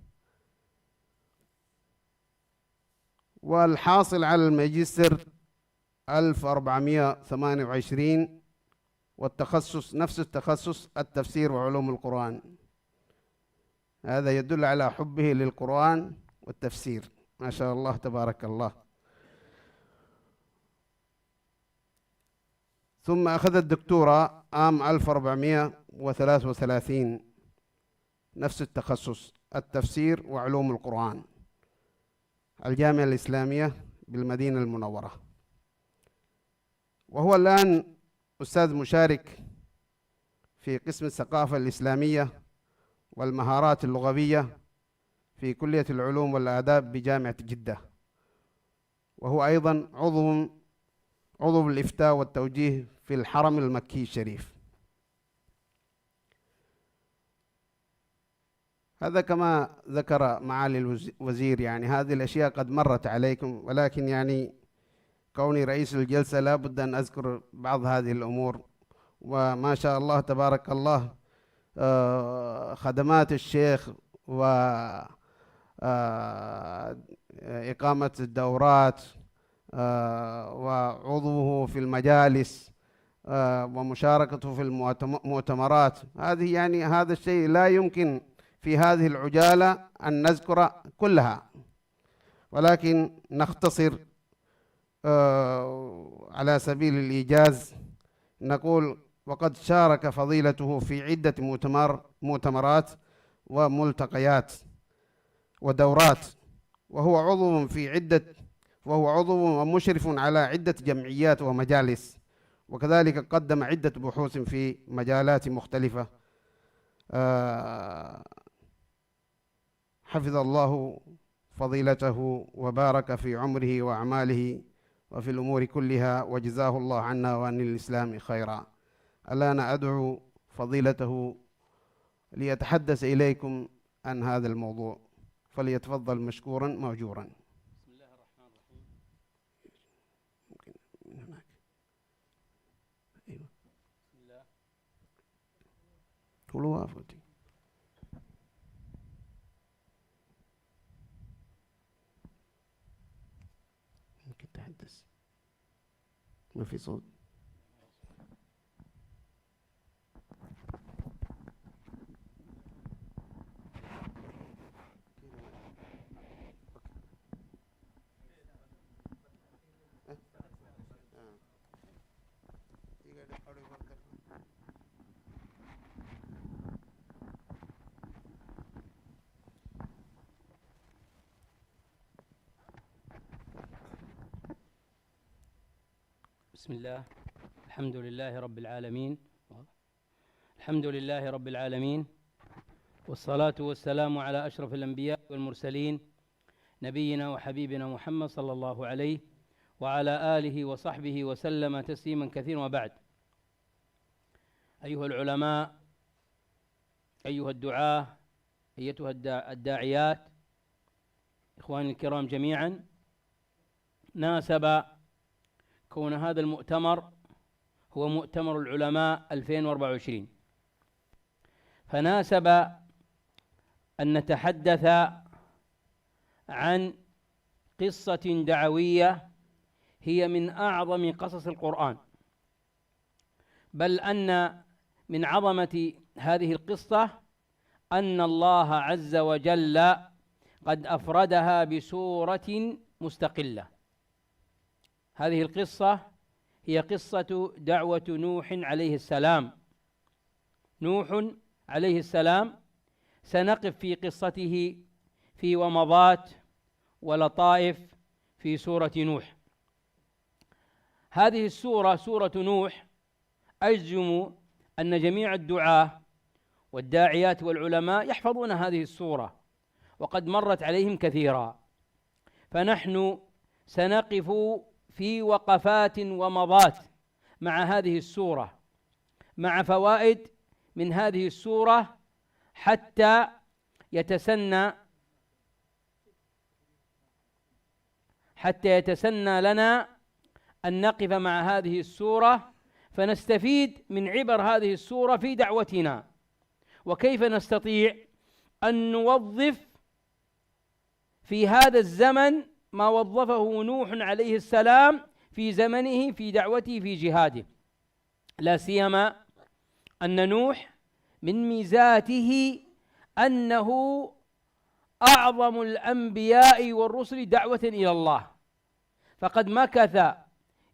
والحاصل على الماجستير 1428 والتخصص نفس التخصص التفسير وعلوم القرآن. هذا يدل على حبه للقرآن والتفسير، ما شاء الله تبارك الله. ثم أخذ الدكتوراه عام 1433 نفس التخصص التفسير وعلوم القرآن، الجامعة الإسلامية بالمدينة المنورة، وهو الآن أستاذ مشارك في قسم الثقافة الإسلامية والمهارات اللغوية في كلية العلوم والآداب بجامعة جدة، وهو أيضا عضو الإفتاء والتوجيه في الحرم المكي الشريف. هذا كما ذكر معالي الوزير، يعني هذه الأشياء قد مرت عليكم، ولكن يعني كوني رئيس الجلسة لا بد أن أذكر بعض هذه الأمور. وما شاء الله تبارك الله خدمات الشيخ وإقامة الدورات وعضوه في المجالس ومشاركته في المؤتمرات، هذه يعني هذا الشيء لا يمكن في هذه العجالة أن نذكر كلها، ولكن نختصر على سبيل الإيجاز. نقول وقد شارك فضيلته في عدة مؤتمرات وملتقيات ودورات وهو عضو ومشرف على عدة جمعيات ومجالس، وكذلك قدم عدة بحوث في مجالات مختلفة. حفظ الله فضيلته وبارك في عمره وأعماله وفي الأمور كلها، وجزاه الله عنا وعن الإسلام خيرا. الآن أدعو فضيلته ليتحدث إليكم عن هذا الموضوع، فليتفضل مشكورا مأجورا. بسم الله الرحمن الرحيم. ممكن من هناك. أيوة. بسم الله. كل وافقتي. ممكن تحدث، ما في صوت. بسم الله. الحمد لله رب العالمين. الحمد لله رب العالمين، والصلاة والسلام على أشرف الأنبياء والمرسلين، نبينا وحبيبنا محمد صلى الله عليه وعلى آله وصحبه وسلم تسليما كثيرا. وبعد، أيها العلماء، أيها الدعاة، أيتها الداعيات، إخواني الكرام جميعا، ناسب كون هذا المؤتمر هو مؤتمر العلماء 2024، فناسب أن نتحدث عن قصة دعوية هي من أعظم قصص القرآن، بل أن من عظمة هذه القصة أن الله عز وجل قد أفردها بسورة مستقلة. هذه القصة هي قصة دعوة نوح عليه السلام. نوح عليه السلام سنقف في قصته في ومضات ولطائف في سورة نوح. هذه السورة سورة نوح، أجزم أن جميع الدعاة والداعيات والعلماء يحفظون هذه السورة، وقد مرت عليهم كثيرا، فنحن سنقف في وقفات ومضات مع هذه السورة، مع فوائد من هذه السورة، حتى يتسنى لنا أن نقف مع هذه السورة، فنستفيد من عبر هذه السورة في دعوتنا، وكيف نستطيع أن نوظف في هذا الزمن ما وظفه نوح عليه السلام في زمنه في دعوته في جهاده. لا سيما أن نوح من ميزاته أنه أعظم الأنبياء والرسل دعوة إلى الله، فقد مكث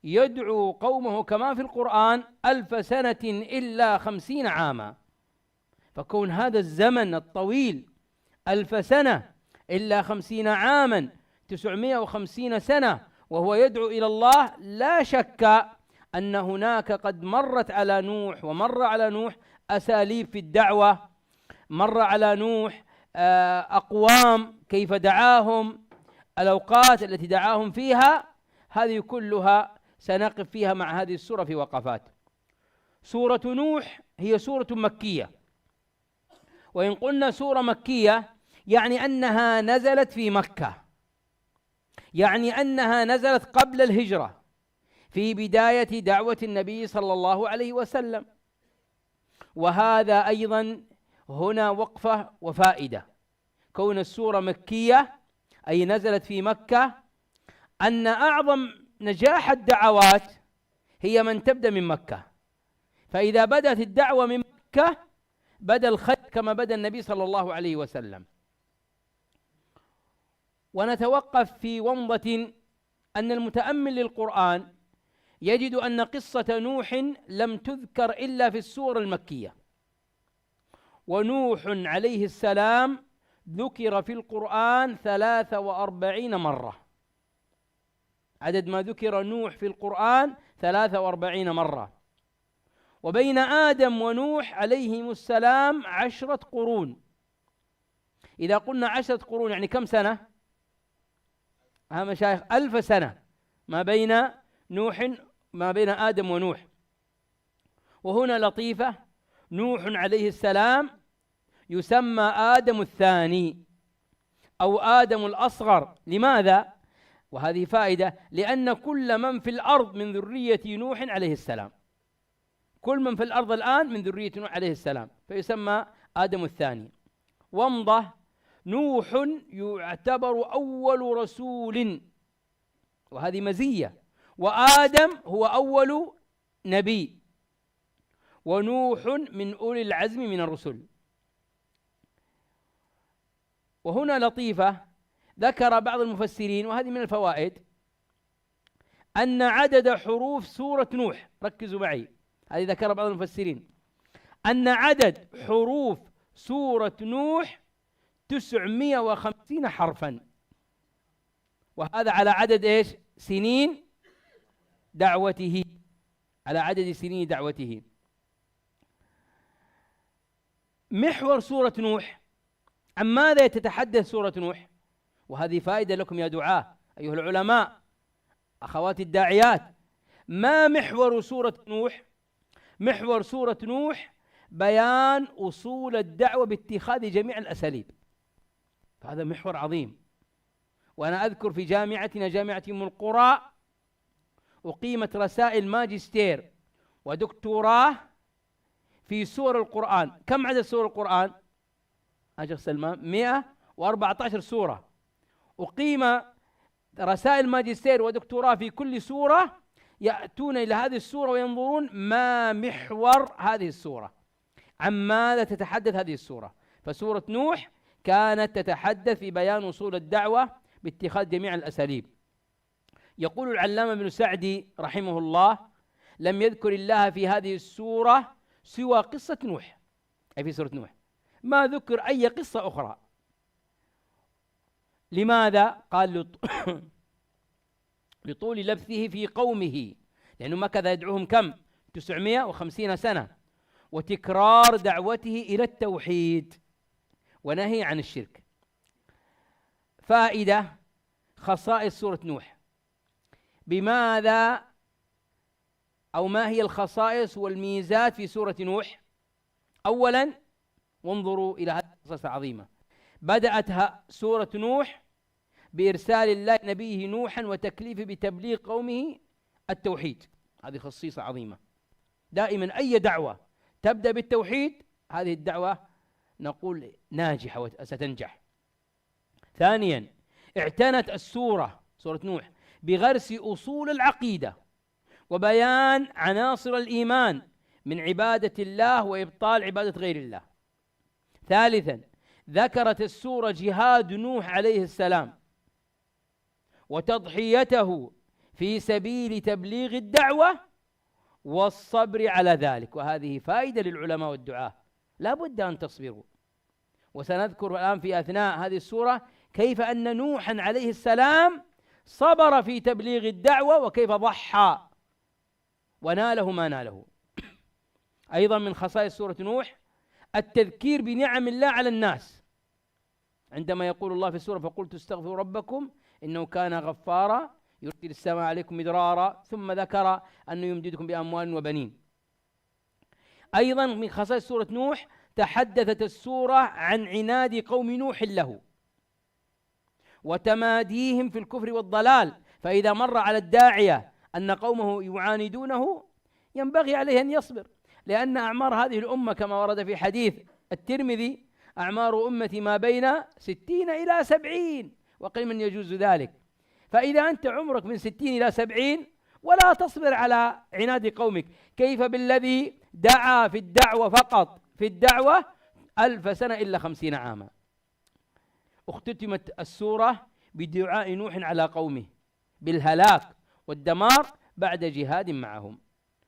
يدعو قومه كما في القرآن 1000 سنة إلا 50 عاما. فكون هذا الزمن الطويل 1000 سنة إلا 50 عاما، 950 سنة وهو يدعو إلى الله، لا شك أن هناك قد مرت على نوح ومر على نوح أساليب في الدعوة، مر على نوح أقوام كيف دعاهم، الأوقات التي دعاهم فيها، هذه كلها سنقف فيها مع هذه السورة في وقفات. سورة نوح هي سورة مكية، وإن قلنا سورة مكية يعني أنها نزلت في مكة، يعني أنها نزلت قبل الهجرة في بداية دعوة النبي صلى الله عليه وسلم. وهذا أيضا هنا وقفة وفائدة، كون السورة مكية أي نزلت في مكة، أن أعظم نجاح الدعوات هي من تبدأ من مكة، فإذا بدأت الدعوة من مكة بدأ الخير كما بدأ النبي صلى الله عليه وسلم. ونتوقف في ومضة أن المتأمل للقرآن يجد أن قصة نوح لم تذكر إلا في السورة المكية، ونوح عليه السلام ذكر في القرآن 43 مرة. عدد ما ذكر نوح في القرآن 43 مرة. وبين آدم ونوح عليهم السلام 10 قرون. إذا قلنا 10 قرون يعني كم سنة؟ مشايخ 1000 سنة ما بين آدم ونوح. وهنا لطيفة، نوح عليه السلام يسمى آدم الثاني أو آدم الأصغر. لماذا؟ وهذه فائدة، لأن كل من في الأرض من ذرية نوح عليه السلام، كل من في الأرض الآن من ذرية نوح عليه السلام، فيسمى آدم الثاني. وامضة، نوح يعتبر أول رسول، وهذه مزية، وآدم هو أول نبي، ونوح من أولي العزم من الرسل. وهنا لطيفة، ذكر بعض المفسرين وهذه من الفوائد أن عدد حروف سورة نوح، ركزوا معي، هذه ذكر بعض المفسرين أن عدد حروف سورة نوح 950 حرفا، وهذا على عدد إيش؟ سنين دعوته، على عدد سنين دعوته. محور سورة نوح، عن ماذا تتحدث سورة نوح؟ وهذه فائدة لكم يا دعاة أيها العلماء أخواتي الداعيات. ما محور سورة نوح؟ محور سورة نوح بيان أصول الدعوة باتخاذ جميع الأساليب، فهذا محور عظيم. وأنا أذكر في جامعتنا جامعة أم القرى أقيمت رسائل ماجستير ودكتوراه في سور القرآن. كم عدد سور القرآن؟ أجل سلمان 114 سورة. أقيم رسائل ماجستير ودكتوراه في كل سورة، يأتون إلى هذه السورة وينظرون ما محور هذه السورة، عن ماذا تتحدث هذه السورة. فسورة نوح كانت تتحدث في بيان أصول الدعوة باتخاذ جميع الأساليب. يقول العلامة ابن سعدي رحمه الله: لم يذكر الله في هذه السورة سوى قصة نوح، أي في سورة نوح ما ذكر أي قصة أخرى. لماذا؟ قال لطول لبثه في قومه، لأنه مكث يدعوهم كم؟ 950 سنة، وتكرار دعوته إلى التوحيد ونهي عن الشرك. فائدة: خصائص سورة نوح. بماذا أو ما هي الخصائص والميزات في سورة نوح؟ أولا، وانظروا إلى هذه القصة العظيمة. بدأتها سورة نوح بإرسال الله نبيه نوحا وتكليفه بتبليغ قومه التوحيد. هذه خصيصة عظيمة. دائما أي دعوة تبدأ بالتوحيد هذه الدعوة نقول ناجحة وستنجح. ثانيا، اعتنت السورة سورة نوح بغرس أصول العقيدة وبيان عناصر الإيمان من عبادة الله وإبطال عبادة غير الله. ثالثا، ذكرت السورة جهاد نوح عليه السلام وتضحيته في سبيل تبليغ الدعوة والصبر على ذلك، وهذه فائدة للعلماء والدعاة، لا بد أن تصبروا. وسنذكر الآن في أثناء هذه السورة كيف أن نوحا عليه السلام صبر في تبليغ الدعوة وكيف ضحى وناله ما ناله. أيضا من خصائص سورة نوح التذكير بنعم الله على الناس، عندما يقول الله في السورة: فقلت استغفروا ربكم إنه كان غفارا يرسل السماء عليكم مدرارا، ثم ذكر أنه يمددكم بأموال وبنين. أيضا من خصائص سورة نوح تحدثت السورة عن عناد قوم نوح له وتماديهم في الكفر والضلال، فإذا مر على الداعية أن قومه يعاندونه ينبغي عليه أن يصبر، لأن أعمار هذه الأمة كما ورد في حديث الترمذي: أعمار أمتي ما بين 60 إلى 70 وقل من يجوز ذلك. فإذا أنت عمرك من 60 إلى 70 ولا تصبر على عناد قومك، كيف بالذي دعا في الدعوة فقط في الدعوة 1000 سنة إلا 50 عاما. اختتمت السورة بدعاء نوح على قومه بالهلاك والدمار بعد جهاد معهم.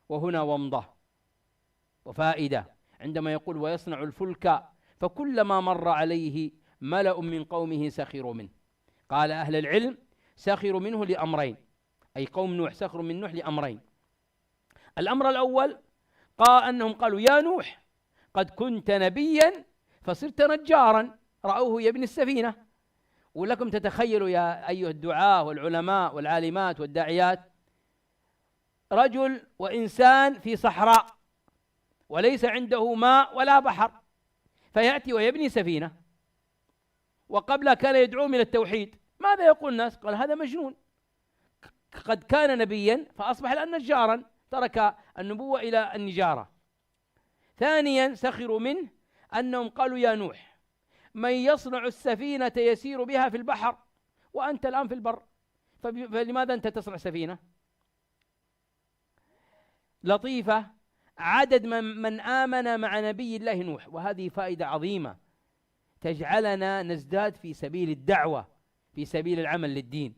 وهنا ومضة وفائدة عندما يقول: ويصنع الفلك فكلما مر عليه ملأ من قومه سخروا منه. قال أهل العلم سخروا منه لأمرين، أي قوم نوح سخروا من نوح لأمرين. الأمر الأول أنهم قالوا يا نوح قد كنت نبيا فصرت نجارا، رأوه يبني السفينة. ولكم تتخيلوا يا أيها الدعاة والعلماء والعالمات والداعيات، رجل وإنسان في صحراء وليس عنده ماء ولا بحر، فيأتي ويبني سفينة، وقبل كان يدعوهم إلى التوحيد. ماذا يقول الناس؟ قال هذا مجنون، قد كان نبيا فأصبح الآن نجارا، ترك النبوة إلى النجارة. ثانيا سخروا منه أنهم قالوا يا نوح من يصنع السفينة يسير بها في البحر وأنت الآن في البر، فلماذا أنت تصنع سفينة؟ لطيفة، عدد من آمن مع نبي الله نوح، وهذه فائدة عظيمة تجعلنا نزداد في سبيل الدعوة، في سبيل العمل للدين.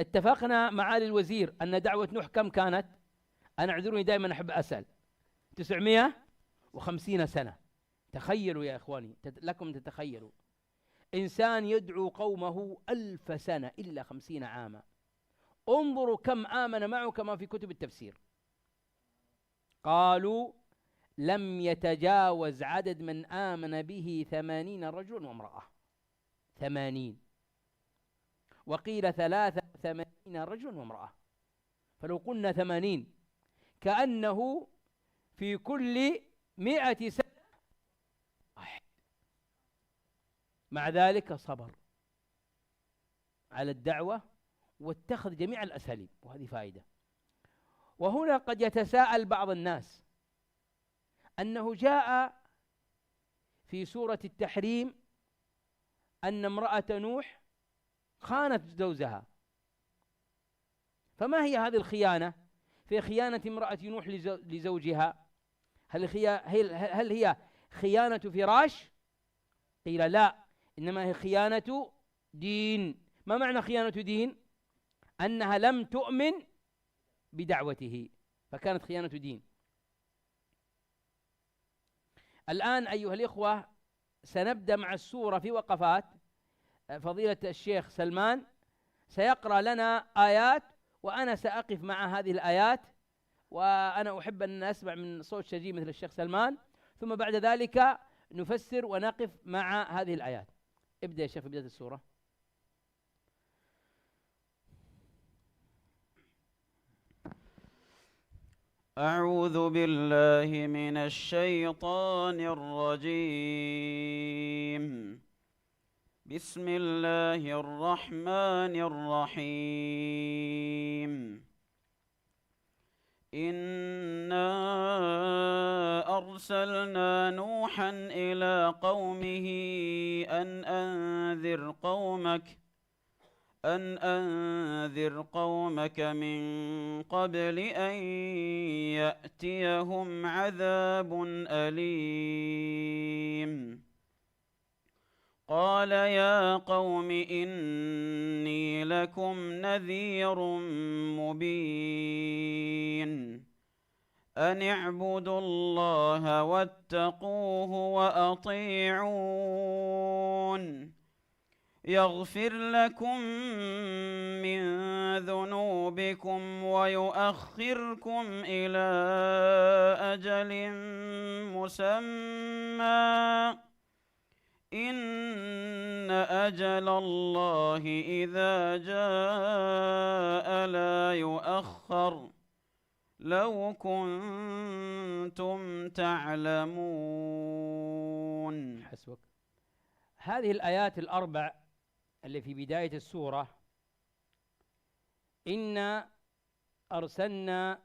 اتفقنا معالي الوزير أن دعوة نوح كم كانت؟ أنا اعذروني دائما أحب أسأل، 950 سنة. تخيلوا يا إخواني، لكم تتخيلوا إنسان يدعو قومه 1000 سنة إلا 50 عاما. انظروا كم آمن معه كما في كتب التفسير، قالوا لم يتجاوز عدد من آمن به 80 رجل وامرأة، 80، وقيل 83 رجل وامرأة. فلو قلنا 80 كأنه في كل 100 سنة واحد. مع ذلك صبر على الدعوة واتخذ جميع الأساليب، وهذه فائدة. وهنا قد يتساءل بعض الناس أنه جاء في سورة التحريم أن امرأة نوح خانت زوجها، فما هي هذه الخيانة؟ في خيانة امرأة نوح لزوجها، هل هي خيانة فراش؟ قيل لا، إنما هي خيانة دين. ما معنى خيانة دين؟ أنها لم تؤمن بدعوته، فكانت خيانة دين. الآن أيها الإخوة سنبدأ مع السورة في وقفات. فضيلة الشيخ سلمان سيقرأ لنا آيات وأنا سأقف مع هذه الآيات، وأنا أحب أن أسمع من صوت شجي مثل الشيخ سلمان، ثم بعد ذلك نفسر ونقف مع هذه الآيات. ابدأ يا شيخ في بداية السورة. أعوذ بالله من الشيطان الرجيم. بسم الله الرحمن الرحيم. إنا أرسلنا نوحا إلى قومه أن أنذر قومك من قبل أن يأتيهم عذاب أليم. قال يا قوم إني لكم نذير مبين. أن اعبدوا الله واتقوه وأطيعون. يغفر لكم من ذنوبكم ويؤخركم إلى أجل مسمى، إن أجل الله إذا جاء لا يؤخر، لو كنتم تعلمون. حسبك. هذه الآيات الأربع اللي في بداية السورة، إنا أرسلنا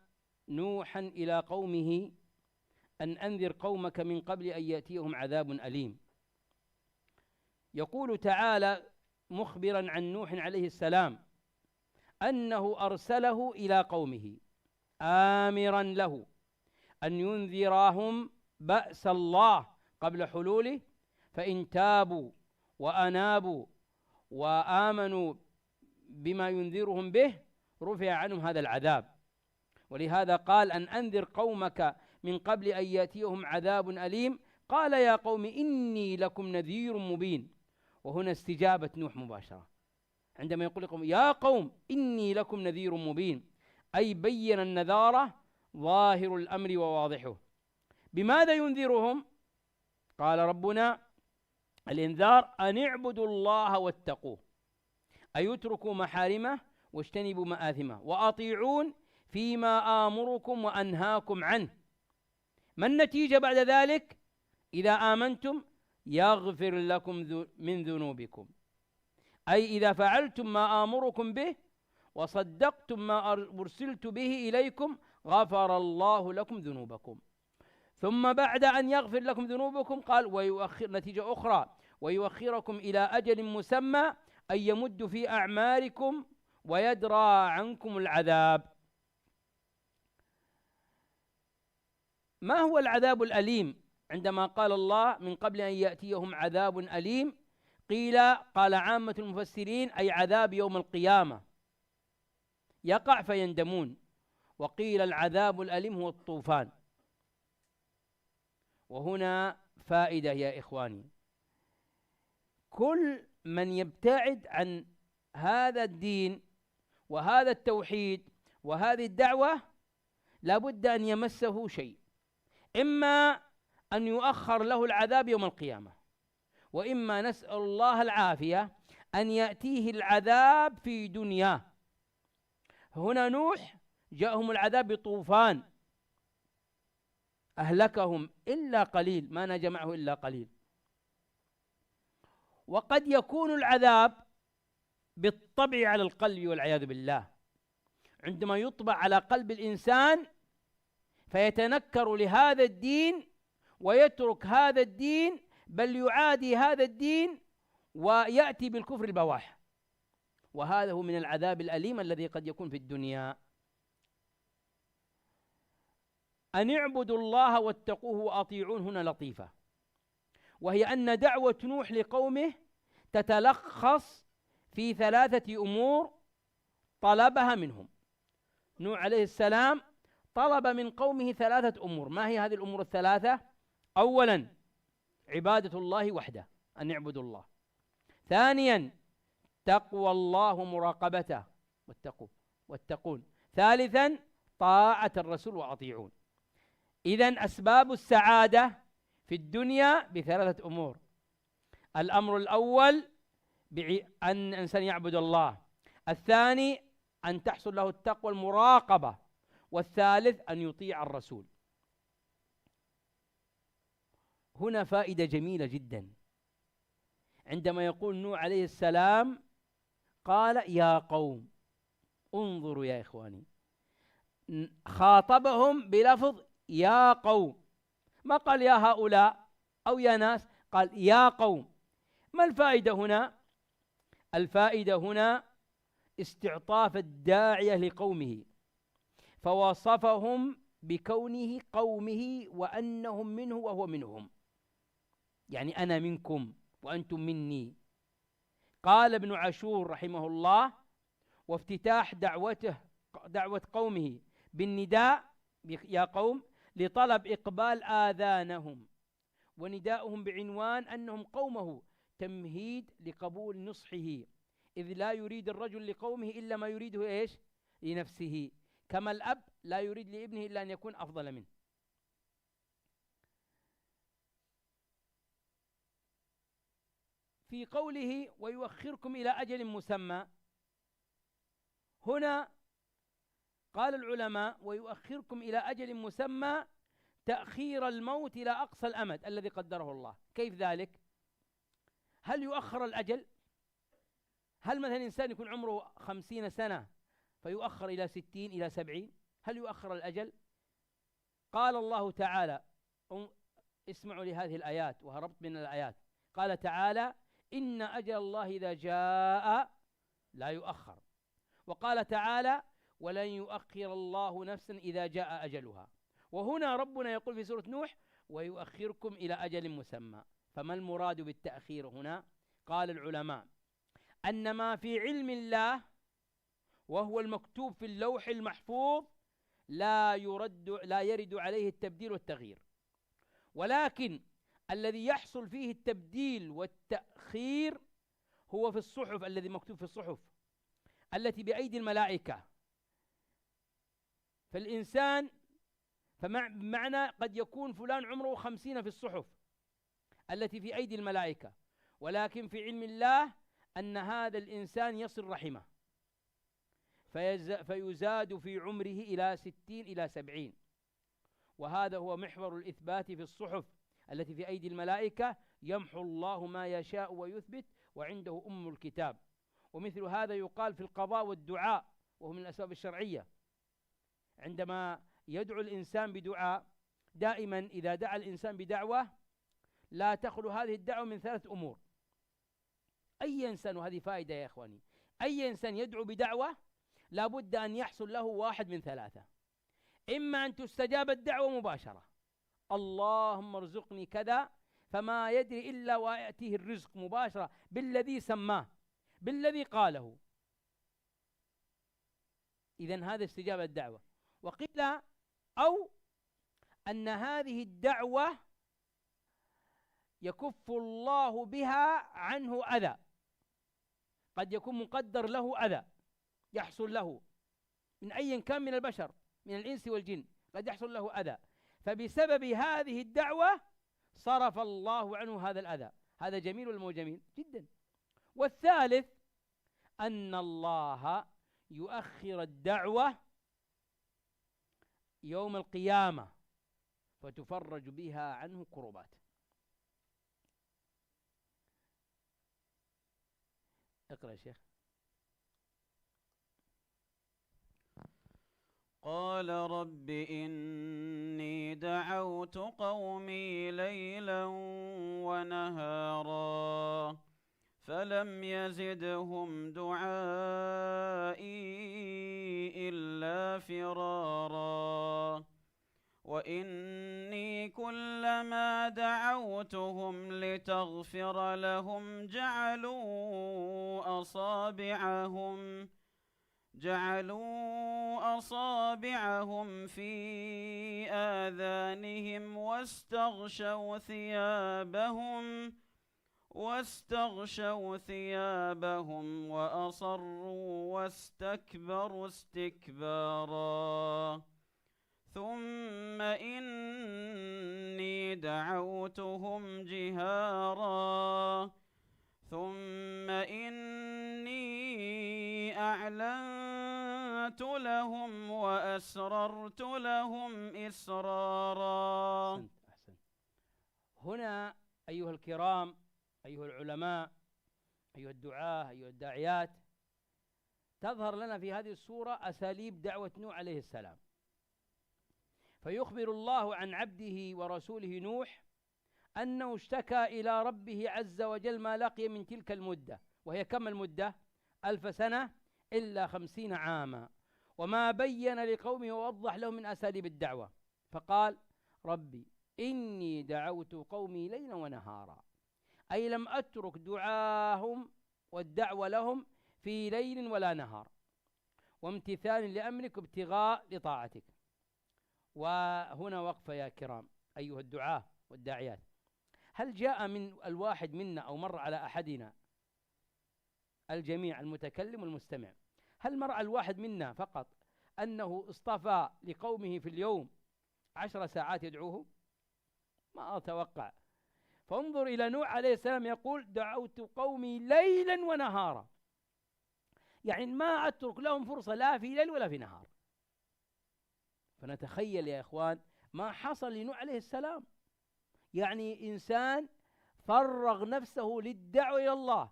نوحا إلى قومه أن أنذر قومك من قبل أن يأتيهم عذاب أليم. يقول تعالى مخبرا عن نوح عليه السلام أنه أرسله إلى قومه آمرا له أن ينذرهم بأس الله قبل حلوله، فإن تابوا وأنابوا وآمنوا بما ينذرهم به رفع عنهم هذا العذاب. ولهذا قال أن أنذر قومك من قبل أن يأتيهم عذاب أليم. قال يا قوم إني لكم نذير مبين. وهنا استجابة نوح مباشرة عندما يقول لكم يا قوم إني لكم نذير مبين، أي بين النذارة ظاهر الأمر وواضحه. بماذا ينذرهم؟ قال ربنا الإنذار أن اعبدوا الله واتقوه، أي اتركوا محارمه واجتنبوا مآثمه وأطيعون فيما آمركم وأنهاكم عنه. ما النتيجة بعد ذلك؟ إذا آمنتم يغفر لكم من ذنوبكم، أي إذا فعلتم ما آمركم به وصدقتم ما أرسلت به إليكم غفر الله لكم ذنوبكم. ثم بعد أن يغفر لكم ذنوبكم قال ويؤخر، نتيجة أخرى، ويؤخركم إلى أجل مسمى، أي يمد في أعماركم ويدرى عنكم العذاب. ما هو العذاب الأليم؟ عندما قال الله من قبل أن يأتيهم عذاب أليم، قال عامة المفسرين أي عذاب يوم القيامة يقع فيندمون، وقيل العذاب الأليم هو الطوفان. وهنا فائدة يا إخواني، كل من يبتعد عن هذا الدين وهذا التوحيد وهذه الدعوة لابد أن يمسه شيء، إما أن يؤخر له العذاب يوم القيامة، وإما نسأل الله العافية أن يأتيه العذاب في دنياه. هنا نوح جاءهم العذاب بطوفان أهلكهم إلا قليل، ما نجا معه إلا قليل. وقد يكون العذاب بالطبع على القلب والعياذ بالله، عندما يطبع على قلب الإنسان فيتنكر لهذا الدين ويترك هذا الدين، بل يعادي هذا الدين ويأتي بالكفر البواح، وهذا هو من العذاب الأليم الذي قد يكون في الدنيا. أن اعبدوا الله واتقوه وأطيعون هنا لطيفة، وهي أن دعوة نوح لقومه تتلخص في 3 أمور طلبها منهم. نوح عليه السلام طلب من قومه 3 أمور. ما هي هذه الأمور الثلاثة؟ أولا عبادة الله وحده، أن يعبدوا الله. ثانيا تقوى الله ومراقبته واتقون. ثالثا طاعة الرسول وأطيعون. إذن أسباب السعادة في الدنيا ب3 أمور. الأمر الأول أن الإنسان يعبد الله، الثاني أن تحصل له التقوى المراقبة، والثالث أن يطيع الرسول. هنا فائدة جميلة جدا، عندما يقول نوح عليه السلام قال يا قوم، انظروا يا إخواني، خاطبهم بلفظ يا قوم، ما قال يا هؤلاء أو يا ناس، قال يا قوم. ما الفائدة هنا؟ الفائدة هنا استعطاف الداعية لقومه، فوصفهم بكونه قومه وأنهم منه وهو منهم، يعني أنا منكم وأنتم مني. قال ابن عاشور رحمه الله وافتتاح دعوة قومه بالنداء يا قوم لطلب إقبال آذانهم، ونداؤهم بعنوان أنهم قومه تمهيد لقبول نصحه، إذ لا يريد الرجل لقومه إلا ما يريده إيش؟ لنفسه، كما الأب لا يريد لابنه إلا أن يكون أفضل منه. في قوله ويؤخركم إلى أجل مسمى، هنا قال العلماء ويؤخركم إلى أجل مسمى تأخير الموت إلى أقصى الأمد الذي قدره الله. كيف ذلك؟ هل يؤخر الأجل؟ هل مثلا إنسان يكون عمره 50 سنة فيؤخر إلى 60 إلى 70؟ هل يؤخر الأجل؟ قال الله تعالى، اسمعوا لهذه الآيات وهربت من الآيات. قال تعالى إن أجل الله إذا جاء لا يؤخر. وقال تعالى ولن يؤخر الله نفسا إذا جاء أجلها. وهنا ربنا يقول في سورة نوح ويؤخركم إلى أجل مسمى. فما المراد بالتأخير هنا؟ قال العلماء أن ما في علم الله وهو المكتوب في اللوح المحفوظ لا يرد عليه التبديل والتغيير، ولكن الذي يحصل فيه التبديل والتأخير هو في الصحف، الذي مكتوب في الصحف التي بأيدي الملائكة. فالإنسان فمعنى قد يكون فلان عمره 50 في الصحف التي في أيدي الملائكة، ولكن في علم الله أن هذا الإنسان يصل رحمه فيزاد في عمره إلى 60 إلى 70. وهذا هو محور الإثبات في الصحف التي في أيدي الملائكة. يمحو الله ما يشاء ويثبت وعنده أم الكتاب. ومثل هذا يقال في القضاء والدعاء، وهو من الأسباب الشرعية. عندما يدعو الإنسان بدعاء، دائما إذا دعا الإنسان بدعوة لا تخلو هذه الدعوة من 3 أمور. أي إنسان، وهذه فائدة يا إخواني، أي إنسان يدعو بدعوة لابد أن يحصل له واحد من 3: إما أن تستجاب الدعوة مباشرة، اللهم ارزقني كذا، فما يدري إلا ويأتيه الرزق مباشرة بالذي سماه بالذي قاله، إذن هذا استجابة الدعوة. وقيل أو أن هذه الدعوة يكف الله بها عنه أذى، قد يكون مقدر له أذى يحصل له من أي كان من البشر من الإنس والجن، قد يحصل له أذى، فبسبب هذه الدعوة صرف الله عنه هذا الأذى. هذا جميل ولا مو جميل؟ جدا. والثالث أن الله يؤخر الدعوة يوم القيامة فتفرج بها عنه كربات. اقرأ يا شيخ. قال رب إني دعوت قومي ليلا ونهارا فلم يزدهم دعائي إلا فرارا وإني كلما دعوتهم لتغفر لهم جعلوا أصابعهم في آذانهم واستغشوا ثيابهم وأصروا واستكبروا استكبارا ثم إني دعوتهم جهارا ثم إني أعلنت لهم وأسررت لهم إسرارا. أحسن. هنا أيها الكرام، أيها العلماء، أيها الدعاة، أيها الداعيات، تظهر لنا في هذه السورة أساليب دعوة نوح عليه السلام. فيخبر الله عن عبده ورسوله نوح أنه اشتكى إلى ربه عز وجل ما لقي من تلك المدة، وهي كم المدة؟ 1000 سنة إلا 50 عاما، وما بين لقومه ووضح لهم من أساليب الدعوة. فقال ربي إني دعوت قومي ليلا ونهارا، أي لم أترك دعاهم والدعوة لهم في ليل ولا نهار، وامتثال لأمرك وابتغاء لطاعتك. وهنا وقفة يا كرام أيها الدعاة والداعيات. هل جاء من الواحد منا أو مر على أحدنا، الجميع المتكلم والمستمع، هل مر على الواحد منا فقط أنه اصطفى لقومه في اليوم 10 ساعات يدعوه؟ ما أتوقع. فانظر إلى نوح عليه السلام يقول دعوت قومي ليلا ونهارا، يعني ما أترك لهم فرصة لا في ليل ولا في نهار. فنتخيل يا إخوان ما حصل لنوح عليه السلام، يعني إنسان فرغ نفسه للدعوة إلى الله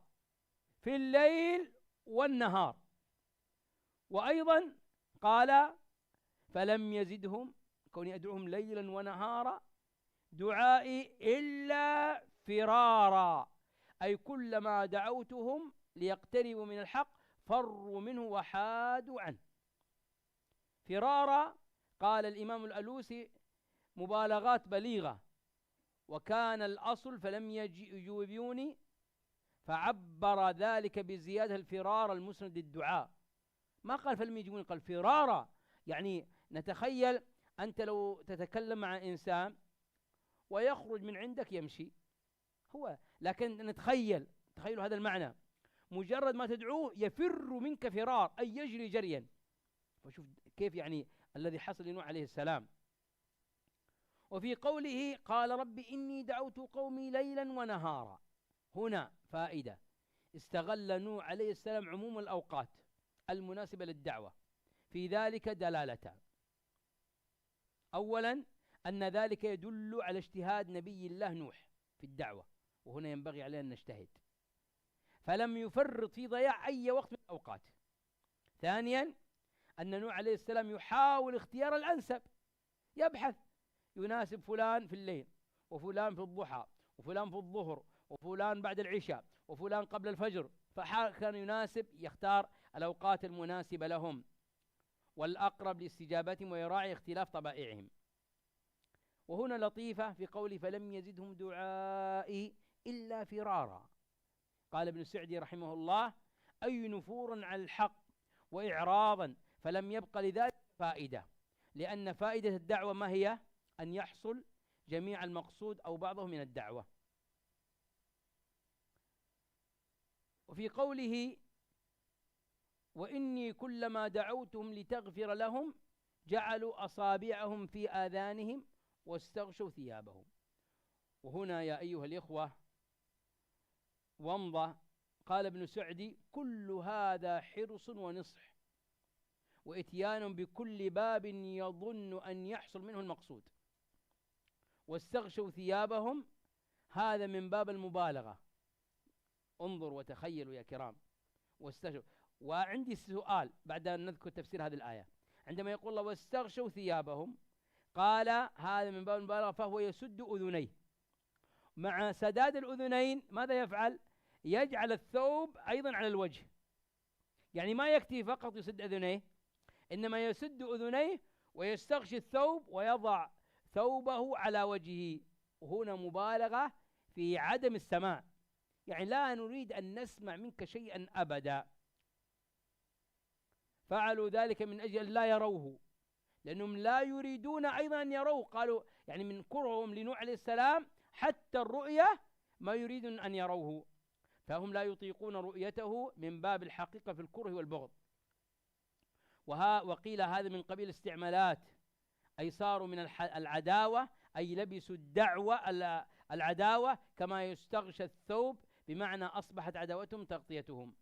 في الليل والنهار. وأيضا قال فلم يزدهم كوني أدعوهم ليلا ونهارا دعائي إلا فرارا، أي كلما دعوتهم ليقتربوا من الحق فروا منه وحادوا عنه. فرارا قال الإمام الألوسي مبالغات بليغة، وكان الأصل فلم يجوبوني، فعبر ذلك بزيادة الفرار المسند للدعاء. ما قال فلم يجوبوني، قال فرارا. يعني نتخيل أنت لو تتكلم مع إنسان ويخرج من عندك يمشي هو. لكن تخيلوا هذا المعنى، مجرد ما تدعوه يفر منك فرار، أي يجري جريا. فشوف كيف يعني الذي حصل لنوح عليه السلام. وفي قوله قال رب إني دعوت قومي ليلا ونهارا، هنا فائدة، استغل نوح عليه السلام عموم الأوقات المناسبة للدعوة، في ذلك دلالتان. أولا أن ذلك يدل على اجتهاد نبي الله نوح في الدعوة، وهنا ينبغي علينا أن نجتهد، فلم يفرط في ضياع أي وقت من الأوقات. ثانيا أن نوح عليه السلام يحاول اختيار الأنسب، يبحث يناسب فلان في الليل، وفلان في الضحى، وفلان في الظهر، وفلان بعد العشاء، وفلان قبل الفجر، فكان يناسب يختار الأوقات المناسبة لهم والأقرب لاستجابتهم، ويراعي اختلاف طبائعهم. وهنا لطيفة في قوله فلم يزدهم دعائي إلا فرارا. قال ابن السعدي رحمه الله أي نفورا عن الحق وإعراضا، فلم يبق لذلك فائدة، لأن فائدة الدعوة ما هي؟ أن يحصل جميع المقصود أو بعضه من الدعوة. وفي قوله وإني كلما دعوتهم لتغفر لهم جعلوا أصابعهم في آذانهم واستغشوا ثيابهم. وهنا يا أيها الإخوة ومضة، قال ابن سعدي كل هذا حرص ونصح وإتيان بكل باب يظن أن يحصل منه المقصود. واستغشوا ثيابهم هذا من باب المبالغة، انظر وتخيلوا يا كرام، واستغشوا. وعندي سؤال بعد أن نذكر تفسير هذه الآية، عندما يقول الله واستغشوا ثيابهم، قال هذا من باب المبالغة، فهو يسد أذنيه. مع سداد الأذنين ماذا يفعل؟ يجعل الثوب أيضا على الوجه، يعني ما يكفي فقط يسد أذنيه، إنما يسد أذنيه ويستغشي الثوب ويضع ثوبه على وجهه. وهنا مبالغة في عدم السماع، يعني لا نريد أن نسمع منك شيئا أبدا. فعلوا ذلك من أجل لا يروه، لأنهم لا يريدون أيضا أن يروه. قالوا يعني من كرههم لنوح عليه السلام حتى الرؤية ما يريدون أن يروه، فهم لا يطيقون رؤيته من باب الحقيقة في الكره والبغض. وقيل هذا من قبيل استعمالات، أي صاروا من العداوة، أي لبسوا الدعوة العداوة كما يستغشى الثوب، بمعنى أصبحت عداوتهم تغطيتهم.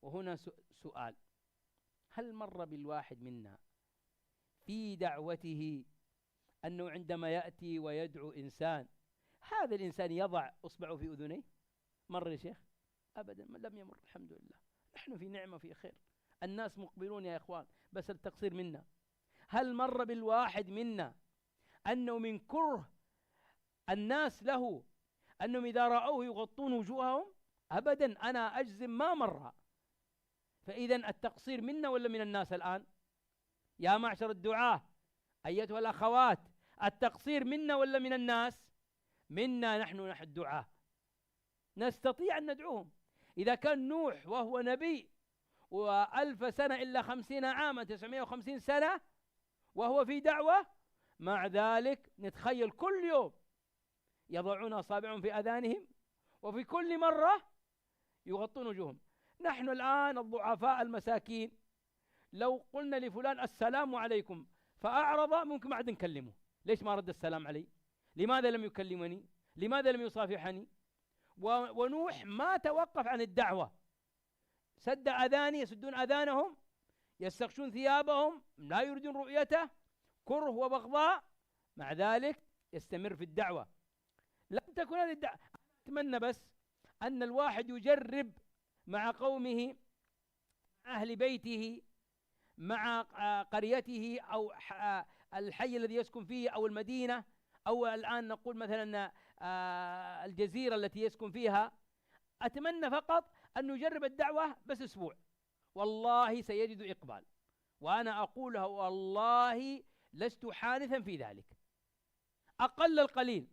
وهنا سؤال، هل مر بالواحد منا في دعوته أنه عندما يأتي ويدعو إنسان هذا الإنسان يضع أصبعه في أذنيه؟ مر يا شيخ؟ أبدا لم يمر، الحمد لله، نحن في نعمة في خير، الناس مقبلون يا إخوان، بس التقصير منا. هل مر بالواحد منا أنه من كره الناس له أنهم إذا رأوه يغطون وجوههم؟ أبدا، أنا أجزم ما مر. فإذا التقصير منا ولا من الناس الآن؟ يا معشر الدعاة أيتها الأخوات، التقصير منا ولا من الناس؟ منا، نحن الدعاة نستطيع أن ندعوهم. إذا كان نوح وهو نبي و1000 سنة إلا 50 عاما 950 سنة وهو في دعوة، مع ذلك نتخيل كل يوم يضعون أصابعهم في أذانهم، وفي كل مرة يغطون وجوههم. نحن الآن الضعفاء المساكين لو قلنا لفلان السلام عليكم فأعرض ممكن ما عاد نكلمه. ليش ما رد السلام علي؟ لماذا لم يكلمني؟ لماذا لم يصافحني؟ ونوح ما توقف عن الدعوة، سد أذاني، يسدون أذانهم، يستغشون ثيابهم، لا يريدون رؤيته، كره وبغضاء، مع ذلك يستمر في الدعوة. لم تكن هذه الدعوة. أتمنى بس أن الواحد يجرب مع قومه، أهل بيته، مع قريته أو الحي الذي يسكن فيه أو المدينة، أو الآن نقول مثلا الجزيرة التي يسكن فيها. أتمنى فقط أن نجرب الدعوة بس أسبوع، والله سيجد إقبال، وأنا أقولها والله لست حانثا في ذلك. أقل القليل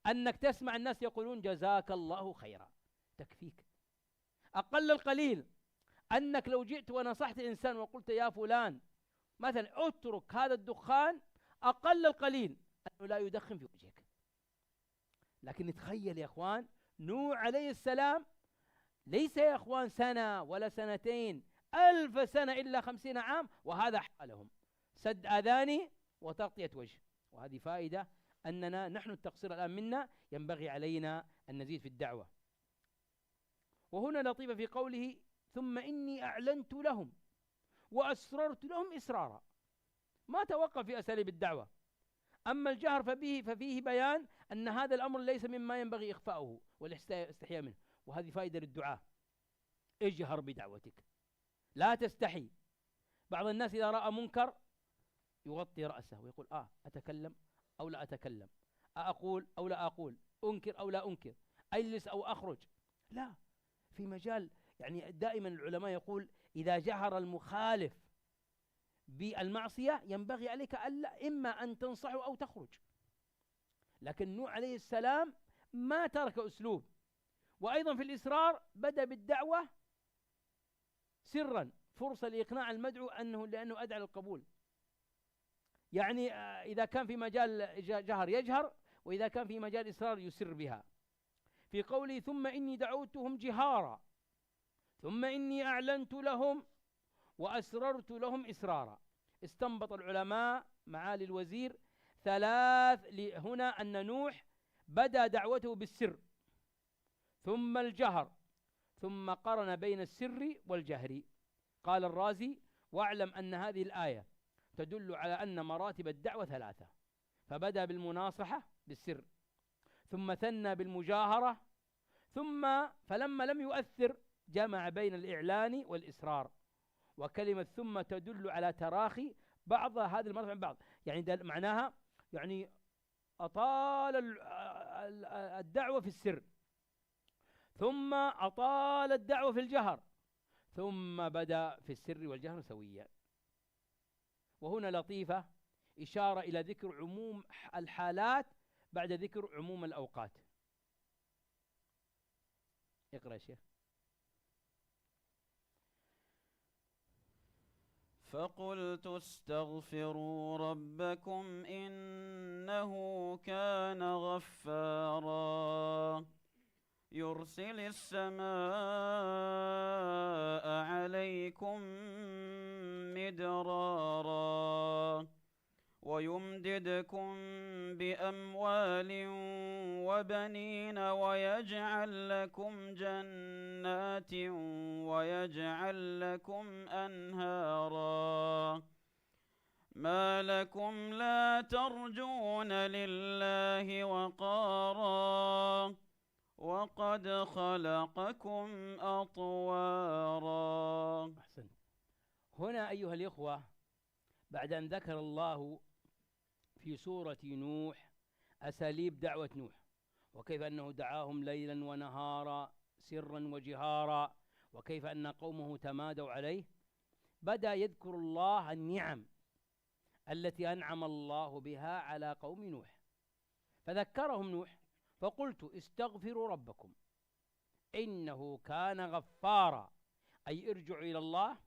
أنك تسمع الناس يقولون جزاك الله خيرا، تكفيك. أقل القليل أنك لو جئت ونصحت إنسان وقلت يا فلان مثلا اترك هذا الدخان، أقل القليل أنه لا يدخن في وجهك، لكن نتخيل يا أخوان نوح عليه السلام ليس يا أخوان سنة ولا سنتين، 1000 سنة إلا 50 عام، وهذا حالهم سد آذاني وتغطية وجه. وهذه فائدة أننا نحن التقصير الآن منا، ينبغي علينا أن نزيد في الدعوة. وهنا لطيفة في قوله ثم إني أعلنت لهم وأسررت لهم إسرارا، ما توقف في أساليب الدعوة. أما الجهر ففيه بيان أن هذا الأمر ليس مما ينبغي إخفاؤه والاستحياء منه، وهذه فائدة للدعاء. اجهر بدعوتك لا تستحي. بعض الناس إذا رأى منكر يغطي رأسه ويقول أتكلم أو لا أتكلم، أقول أو لا أقول، أنكر أو لا أنكر، أجلس أو أخرج. لا، في مجال يعني دائما العلماء يقول إذا جهر المخالف بالمعصية ينبغي عليك ألا إما أن تنصحه أو تخرج. لكن نوح عليه السلام ما ترك أسلوب. وأيضا في الإسرار بدأ بالدعوة سرا، فرصة لإقناع المدعو لأنه أدعى للقبول. يعني إذا كان في مجال جهر يجهر، وإذا كان في مجال إسرار يسر بها. في قوله ثم إني دعوتهم جهارا ثم إني أعلنت لهم وأسررت لهم إسرارا، استنبط العلماء معالي الوزير 3 هنا أن نوح بدأ دعوته بالسر ثم الجهر ثم قرن بين السر والجهر. قال الرازي واعلم أن هذه الآية تدل على أن مراتب الدعوة 3، فبدأ بالمناصحة بالسر، ثم ثنى بالمجاهرة، فلما لم يؤثر جمع بين الإعلان والإسرار. وكلمة ثم تدل على تراخي بعض هذه المراتب عن بعض، يعني معناها يعني أطال الدعوة في السر، ثم أطال الدعوة في الجهر، ثم بدأ في السر والجهر سويا. وهنا لطيفة إشارة إلى ذكر عموم الحالات بعد ذكر عموم الأوقات. اقرأ يا شيخ. فقلت استغفروا ربكم إنه كان غفارا يرسل السماء عليكم مدرارا ويمددكم بأموال وبنين ويجعل لكم جنات ويجعل لكم أنهارا ما لكم لا ترجون لله وقارا وقد خلقكم أطوارا. أحسن. هنا أيها الإخوة بعد أن ذكر الله في سورة نوح أساليب دعوة نوح، وكيف أنه دعاهم ليلا ونهارا سرا وجهارا، وكيف أن قومه تمادوا عليه، بدأ يذكر الله النعم التي أنعم الله بها على قوم نوح. فذكرهم نوح فقلت استغفروا ربكم إنه كان غفارا، أي ارجعوا إلى الله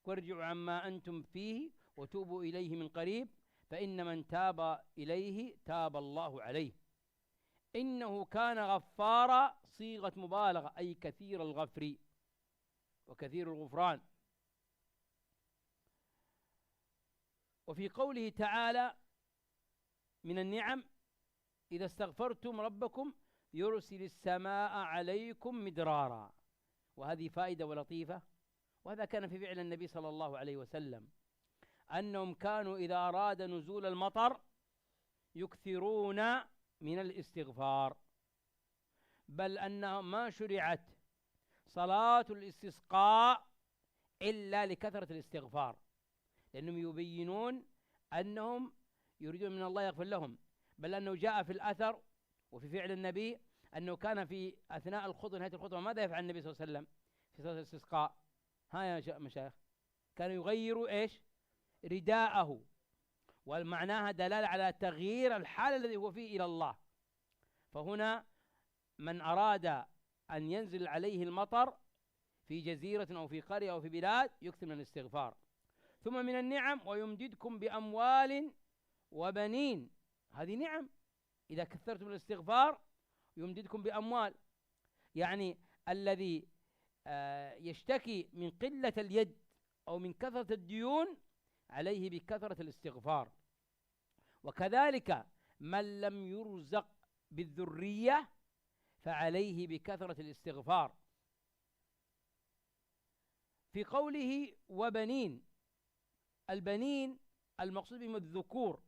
وارجعوا عما أنتم فيه وتوبوا إليه من قريب، فإن من تاب إليه تاب الله عليه. إنه كان غفارا صيغة مبالغة، أي كثير الغفر وكثير الغفران. وفي قوله تعالى من النعم إذا استغفرتم ربكم يرسل السماء عليكم مدرارا، وهذه فائدة ولطيفة. وهذا كان في فعل النبي صلى الله عليه وسلم، أنهم كانوا إذا أراد نزول المطر يكثرون من الاستغفار، بل أنهم ما شرعت صلاة الاستسقاء إلا لكثرة الاستغفار، لأنهم يبينون أنهم يريدون من الله يغفر لهم. بل أنه جاء في الأثر وفي فعل النبي أنه كان في أثناء الخطبة نهاية الخطبة ماذا يفعل النبي صلى الله عليه وسلم في صلاة الاستسقاء؟ ها يا مشايخ، كان يغير إيش؟ رداءه، والمعناها دلالة على تغيير الحال الذي هو فيه إلى الله. فهنا من أراد أن ينزل عليه المطر في جزيرة أو في قرية أو في بلاد يكثر من الاستغفار. ثم من النعم ويمددكم بأموال وبنين، هذه نعم. إذا كثرتم الاستغفار يمددكم بأموال. يعني الذي يشتكي من قلة اليد أو من كثرة الديون عليه بكثرة الاستغفار. وكذلك من لم يرزق بالذرية فعليه بكثرة الاستغفار. في قوله وبنين، البنين المقصود بهم الذكور.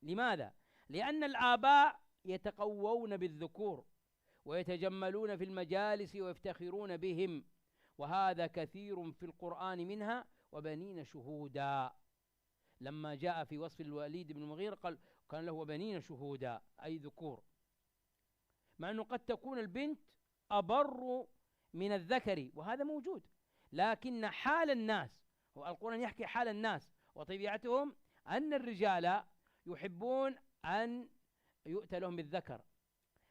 لماذا؟ لأن الآباء يتقوون بالذكور ويتجملون في المجالس ويفتخرون بهم، وهذا كثير في القرآن منها وبنين شهودا. لما جاء في وصف الوليد بن المغيرة قال كان له بنين شهودا، أي ذكور، مع أنه قد تكون البنت أبر من الذكر وهذا موجود، لكن حال الناس، والقرآن يحكي حال الناس وطبيعتهم أن الرجال يحبون أن يؤتى لهم بالذكر.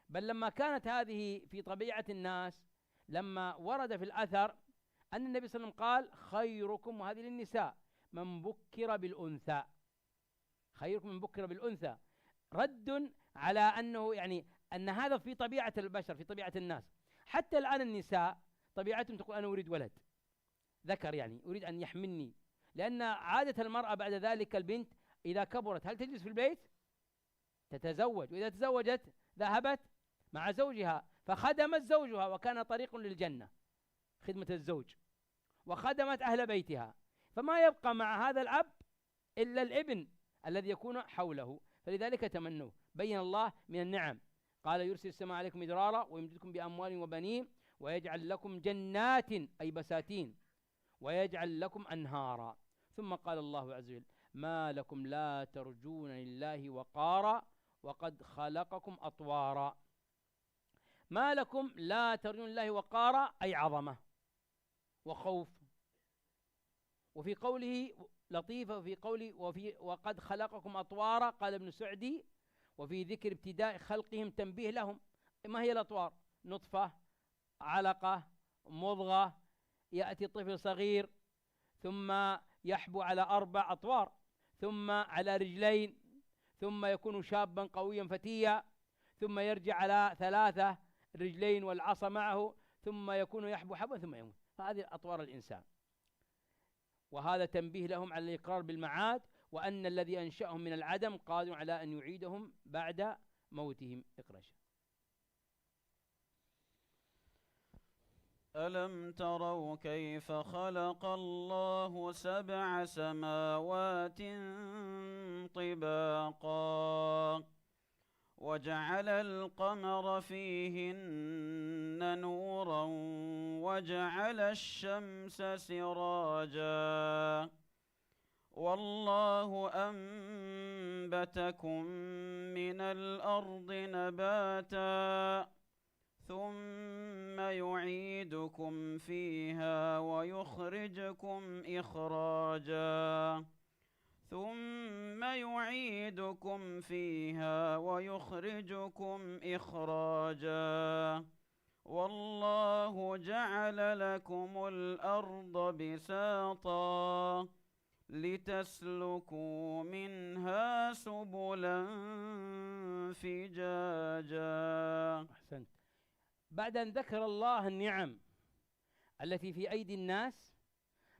بل لما كانت هذه في طبيعة الناس، لما ورد في الأثر أن النبي صلى الله عليه وسلم قال خيركم، وهذه للنساء، من بكر بالأنثى، خيركم من بكر بالأنثى، رد على أنه يعني أن هذا في طبيعة البشر، في طبيعة الناس. حتى الآن النساء طبيعتهم تقول أنا أريد ولد ذكر، يعني أريد أن يحملني، لأن عادة المرأة بعد ذلك البنت إذا كبرت هل تجلس في البيت؟ تتزوج، وإذا تزوجت ذهبت مع زوجها فخدمت زوجها، وكان طريق للجنة خدمة الزوج، وخدمت أهل بيتها، فما يبقى مع هذا الأب إلا الابن الذي يكون حوله. فلذلك تمنوا، بين الله من النعم، قال يرسل السماء عليكم مدرارا ويمددكم بأموال وبنين ويجعل لكم جنات أي بساتين ويجعل لكم أنهارا. ثم قال الله عز وجل ما لكم لا ترجون لله وقارا وقد خلقكم أطوارا. ما لكم لا ترجون لله وقارا أي عظمة وخوف. وفي قوله لطيفة، وفي قوله وقد خلقكم أطوارا قال ابن سعدي وفي ذكر ابتداء خلقهم تنبيه لهم. ما هي الأطوار؟ نطفة، علقة، مضغة، يأتي طفل صغير ثم يحبو على 4 أطوار، ثم على رجلين، ثم يكون شابا قويا فتيا، ثم يرجع على 3 رجلين والعصا معه، ثم يكون يحبو حبا ثم يموت. هذه أطوار الإنسان. وهذا تنبيه لهم على الإقرار بالمعاد، وأن الذي أنشأهم من العدم قادر على أن يعيدهم بعد موتهم. اقرأ. ألم تروا كيف خلق الله 7 سماوات طباقا وجعل القمر فيهن نورا وجعل الشمس سراجا والله أنبتكم من الأرض نباتا ثم يعيدكم فيها ويخرجكم إخراجا والله جعل لكم الأرض بساطا لتسلكوا منها سبلا فجاجا. أحسنت. بعد أن ذكر الله النعم التي في أيدي الناس،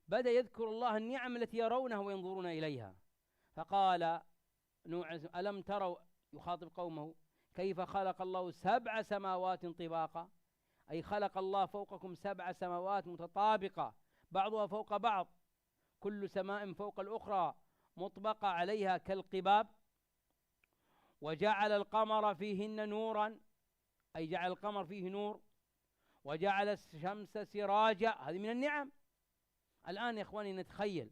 بدأ يذكر الله النعم التي يرونها وينظرون إليها، فقال نوح ألم تروا، يخاطب قومه، كيف خلق الله 7 سماوات طباقا، أي خلق الله فوقكم 7 سماوات متطابقة بعضها فوق بعض، كل سماء فوق الأخرى مطبقة عليها كالقباب، وجعل القمر فيهن نورا، أي جعل القمر فيه نور، وجعل الشمس سراجا، هذه من النعم. الآن يا إخواني نتخيل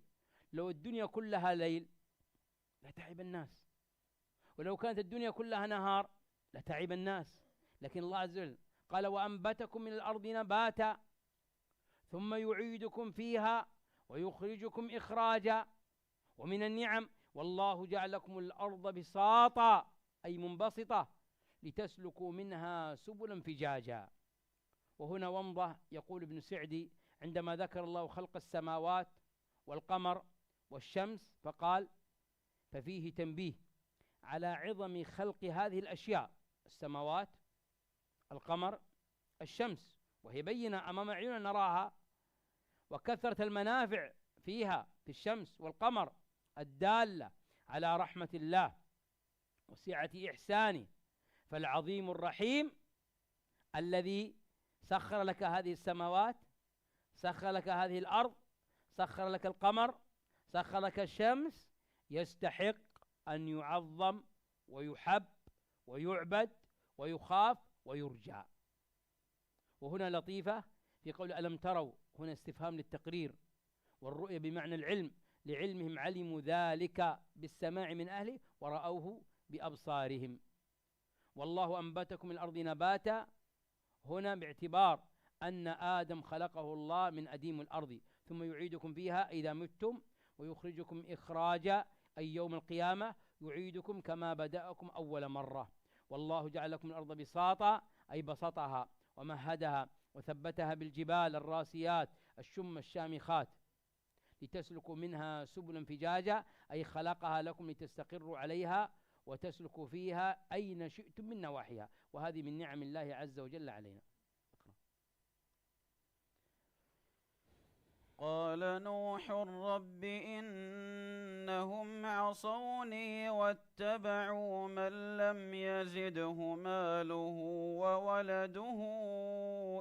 لو الدنيا كلها ليل لتعب الناس، ولو كانت الدنيا كلها نهار لتعب الناس، لكن الله عز وجل قال وأنبتكم من الأرض نباتا ثم يعيدكم فيها ويخرجكم إخراجا. ومن النعم والله جعل لكم الأرض بساطا أي منبسطة لتسلكوا منها سبلا فجاجا. وهنا ومضة يقول ابن سعدي عندما ذكر الله خلق السماوات والقمر والشمس فقال ففيه تنبيه على عظم خلق هذه الأشياء، السماوات القمر الشمس، وهي بينة أمام أعيننا نراها، وكثرة المنافع فيها في الشمس والقمر الدالة على رحمة الله وسعة إحسانه. فالعظيم الرحيم الذي سخر لك هذه السماوات، سخر لك هذه الأرض، سخر لك القمر، سخر لك الشمس، يستحق أن يعظم ويحب ويعبد ويخاف ويرجى. وهنا لطيفة في قول ألم تروا، هنا استفهام للتقرير، والرؤية بمعنى العلم، لعلمهم علموا ذلك بالسماع من أهله ورأوه بأبصارهم. والله أنبتكم من الأرض نباتا، هنا باعتبار أن آدم خلقه الله من أديم الأرض، ثم يعيدكم فيها إذا متم ويخرجكم إخراجا، أي يوم القيامة يعيدكم كما بدأكم أول مرة. والله جعل لكم الأرض بساطا، أي بسطها ومهدها وثبتها بالجبال الراسيات الشم الشامخات، لتسلكوا منها سبلا فجاجا، أي خلقها لكم لتستقروا عليها وتسلكوا فيها أين شئتم من نواحيها، وهذه من نعم الله عز وجل علينا. قال نوح رب إنهم عصوني واتبعوا من لم يزده ماله وولده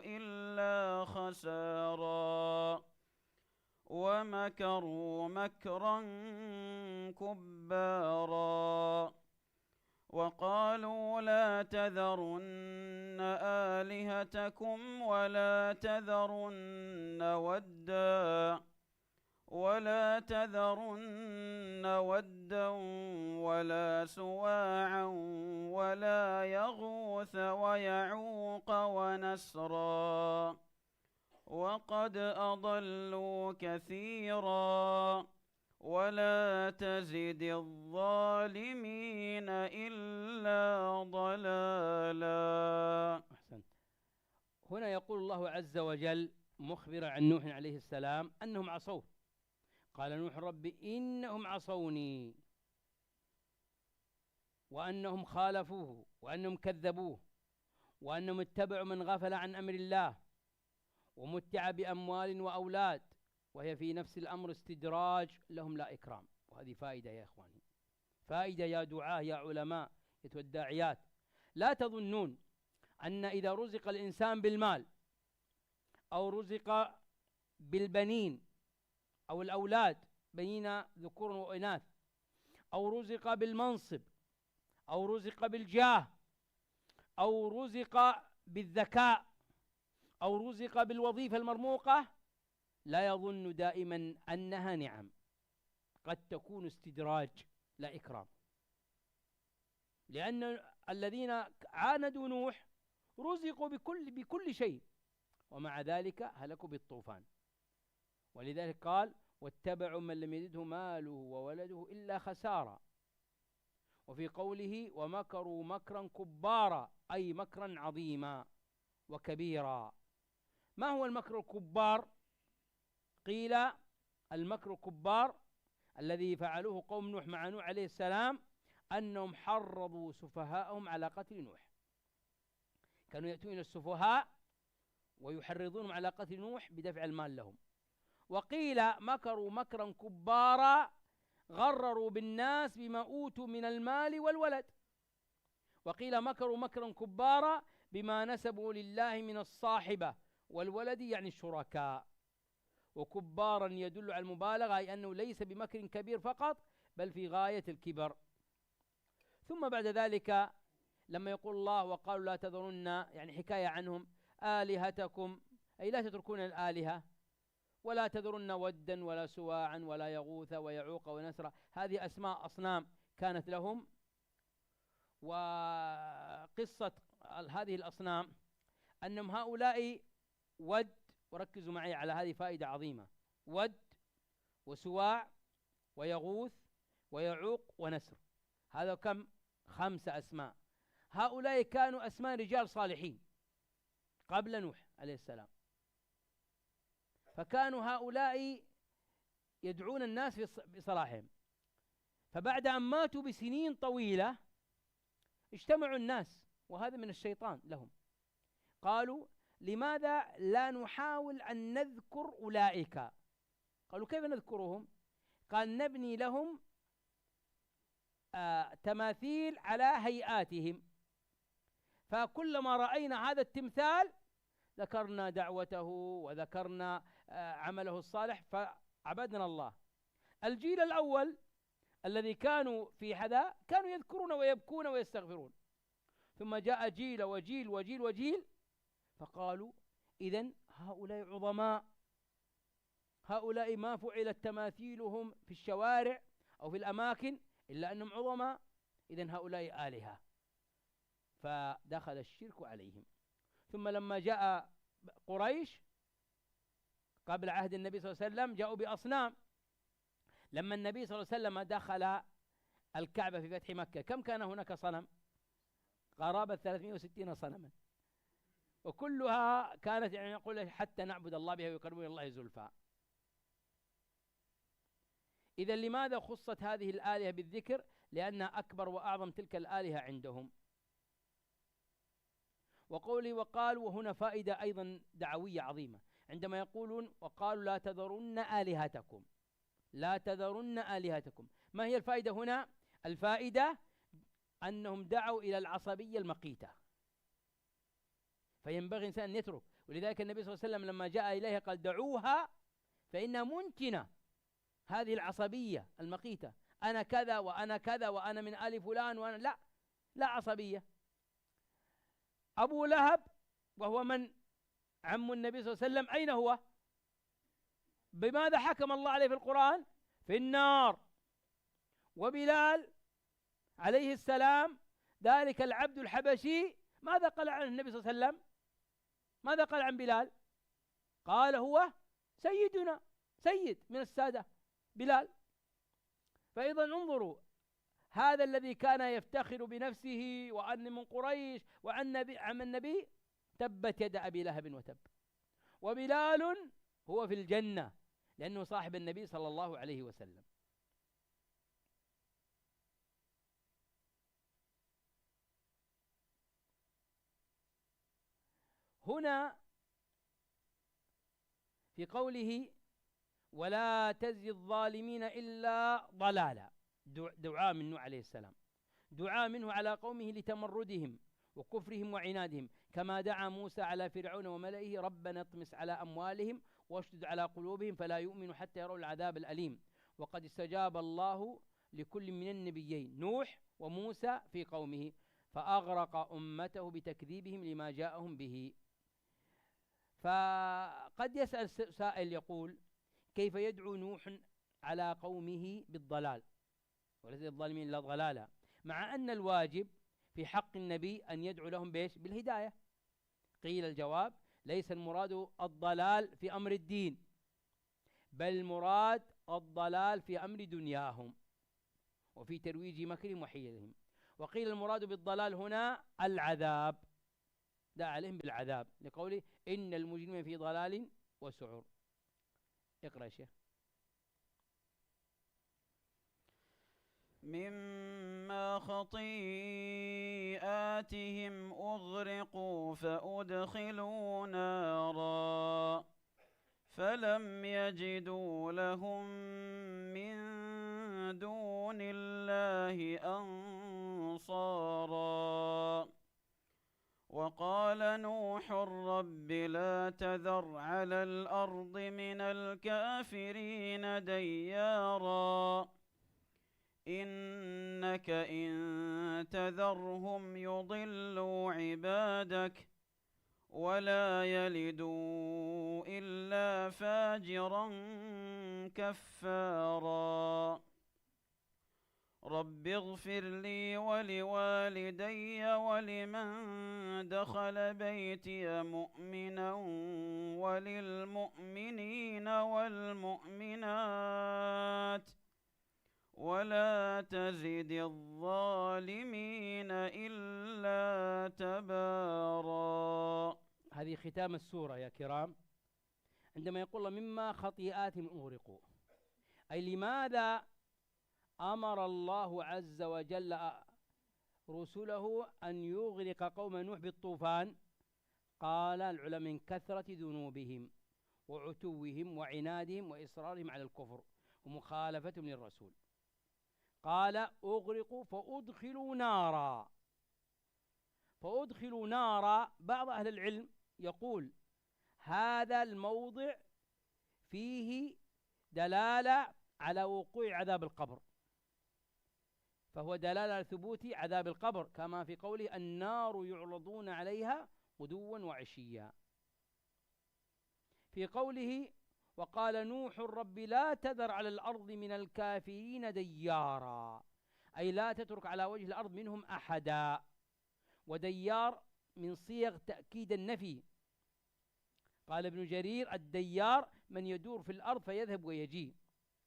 إلا خسارا ومكروا مكرا كبارا وقالوا لا تذرن آلهتكم ولا تذرن ودا ولا سواعا ولا يغوث ويعوق ونسرا وقد أضلوا كثيرا ولا تزد الظالمين إلا ضلالا. أحسنت. هنا يقول الله عز وجل مخبرا عن نوح عليه السلام أنهم عصوه. قال نوح رب إنهم عصوني، وأنهم خالفوه، وأنهم كذبوه، وأنهم اتبعوا من غفل عن أمر الله ومتع بأموال وأولاد، وهي في نفس الأمر استدراج لهم لا إكرام. وهذه فائدة يا إخواني، فائدة يا دعاة يا علماء والداعيات. لا تظنون أن إذا رزق الإنسان بالمال أو رزق بالبنين أو الأولاد بنين ذكور وإناث، أو رزق بالمنصب أو رزق بالجاه أو رزق بالذكاء أو رزق بالوظيفة المرموقة، لا يظن دائما أنها نعم، قد تكون استدراج لا إكرام. لأن الذين عاندوا نوح رزقوا بكل شيء، ومع ذلك هلكوا بالطوفان. ولذلك قال واتبعوا من لم يزده ماله وولده إلا خسارا. وفي قوله ومكروا مكرا كبارا، أي مكرا عظيما وكبيرا. ما هو المكر الكبار؟ قيل المكر الكبار الذي فعلوه قوم نوح مع نوح عليه السلام أنهم حرضوا سفهاءهم على قتل نوح. كانوا يأتون إلى السفهاء ويحرضونهم على قتل نوح بدفع المال لهم. وقيل مكروا مكرا كبارا، غرروا بالناس بما أوتوا من المال والولد. وقيل مكروا مكرا كبارا بما نسبوا لله من الصاحبة والولد، يعني الشركاء. وكبارا يدل على المبالغة، أي أنه ليس بمكر كبير فقط بل في غاية الكبر. ثم بعد ذلك لما يقول الله وقالوا لا تذرن، يعني حكاية عنهم، آلهتكم، أي لا تتركون الآلهة، ولا تذرن ودا ولا سواعا ولا يغوث ويعوق ونسرا، هذه أسماء أصنام كانت لهم. وقصة هذه الأصنام أنهم هؤلاء ود، وركزوا معي على هذه فائدة عظيمة، ود وسواع ويغوث ويعوق ونسر، هذا كم؟ 5 أسماء. هؤلاء كانوا أسماء رجال صالحين قبل نوح عليه السلام، فكانوا هؤلاء يدعون الناس بصلاحهم. فبعد أن ماتوا بسنين طويلة اجتمعوا الناس، وهذا من الشيطان لهم، قالوا لماذا لا نحاول أن نذكر أولئك؟ قالوا كيف نذكرهم؟ قال نبني لهم تماثيل على هيئاتهم، فكلما رأينا هذا التمثال ذكرنا دعوته وذكرنا عمله الصالح فعبدنا الله. الجيل الأول الذي كانوا في هذا كانوا يذكرون ويبكون ويستغفرون، ثم جاء جيل وجيل وجيل وجيل فقالوا إذن هؤلاء عظماء، هؤلاء ما فعلت تماثيلهم في الشوارع أو في الأماكن إلا أنهم عظماء، إذن هؤلاء آلهة، فدخل الشرك عليهم. ثم لما جاء قريش قبل عهد النبي صلى الله عليه وسلم جاءوا بأصنام. لما النبي صلى الله عليه وسلم دخل الكعبة في فتح مكة كم كان هناك صنم؟ قرابة 360 صنما، وكلها كانت يعني يقول حتى نعبد الله بها ويقربون الله زلفى. إذا لماذا خصت هذه الآلهة بالذكر؟ لأنها أكبر وأعظم تلك الآلهة عندهم. وقولي وقال، وهنا فائدة أيضا دعوية عظيمة عندما يقولون وقالوا لا تذرن آلهتكم، لا تذرن آلهتكم. ما هي الفائدة هنا؟ الفائدة أنهم دعوا إلى العصبية المقيتة، فينبغي الإنسان أن يترك. ولذلك النبي صلى الله عليه وسلم لما جاء إليها قال دعوها فإنها منتنة، هذه العصبية المقيتة، أنا كذا وأنا كذا وأنا من آل فلان وأنا لا عصبية. أبو لهب وهو من عم النبي صلى الله عليه وسلم أين هو؟ بماذا حكم الله عليه في القرآن؟ في النار. وبلال عليه السلام ذلك العبد الحبشي ماذا قال عن النبي صلى الله عليه وسلم؟ ماذا قال عن بلال؟ قال هو سيدنا، سيد من السادة بلال. فأيضا انظروا، هذا الذي كان يفتخر بنفسه وأن من قريش وعن عم النبي تبت يد أبي لهب وتب، وبلال هو في الجنة لأنه صاحب النبي صلى الله عليه وسلم. هنا في قوله ولا تزي الظالمين إلا ضلالا، دعاء من نوح عليه السلام، دعاء منه على قومه لتمردهم وكفرهم وعنادهم، كما دعا موسى على فرعون وملئه ربنا اطمس على أموالهم واشدد على قلوبهم فلا يؤمنوا حتى يروا العذاب الأليم. وقد استجاب الله لكل من النبيين نوح وموسى في قومه فأغرق أمته بتكذيبهم لما جاءهم به. فقد يسأل سائل يقول كيف يدعو نوح على قومه بالضلال وليس الظالمين إلا ضلالا، مع أن الواجب في حق النبي أن يدعو لهم بإيش؟ بالهداية. قيل الجواب ليس المراد الضلال في أمر الدين، بل المراد الضلال في أمر دنياهم وفي ترويج مكرهم وحيلهم. وقيل المراد بالضلال هنا العذاب، دعا عليهم بالعذاب لقوله إن المجرمين في ضلال وسعر. اقرأ يا شيخ. مما خطيئاتهم أغرقوا فأدخلوا نارا فلم يجدوا لهم من دون الله أنصارا. وقال نوح رب لا تذر على الأرض من الكافرين ديارا إنك إن تذرهم يضلوا عبادك ولا يلدوا إلا فاجرا كفارا. رب اغفر لي ولوالدي ولمن دخل بيتي مؤمنا وللمؤمنين والمؤمنات ولا تزد الظالمين إلا تبارا. هذه ختام السورة يا كرام، عندما يقول الله مما خطيئاتهم أغرقوا، أي لماذا أمر الله عز وجل رسله أن يغرق قوم نوح بالطوفان؟ قال العلماء من كثرة ذنوبهم وعتوهم وعنادهم وإصرارهم على الكفر ومخالفتهم للرسول. قال أغرقوا فأدخلوا نارا. فأدخلوا نارا، بعض أهل العلم يقول هذا الموضع فيه دلالة على وقوع عذاب القبر، فهو دلالة على ثبوت عذاب القبر، كما في قوله النار يعرضون عليها غدوا وعشيا. في قوله وقال نوح رب لا تذر على الأرض من الكافرين ديارا، أي لا تترك على وجه الأرض منهم أحدا. وديار من صيغ تأكيد النفي. قال ابن جرير الديار من يدور في الأرض فيذهب ويجي.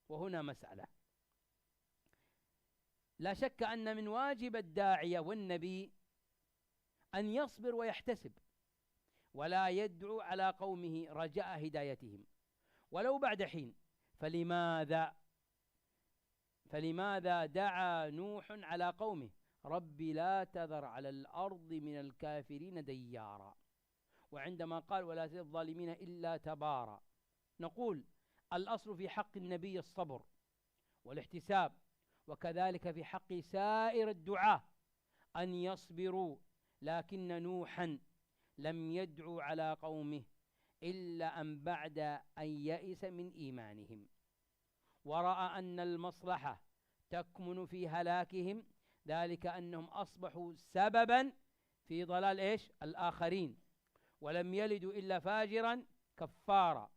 وهنا مسألة، لا شك أن من واجب الداعية والنبي أن يصبر ويحتسب، ولا يدعو على قومه رجاء هدايتهم ولو بعد حين. فلماذا دعا نوح على قومه رب لا تذر على الأرض من الكافرين ديارا، وعندما قال ولا تزد الظالمين إلا تبارا؟ نقول الأصل في حق النبي الصبر والاحتساب، وكذلك في حق سائر الدعاة أن يصبروا. لكن نوحا لم يدعو على قومه إلا أن بعد أن يئس من إيمانهم، ورأى أن المصلحة تكمن في هلاكهم، ذلك أنهم أصبحوا سببا في ضلال الآخرين، ولم يلدوا إلا فاجرا كفارا.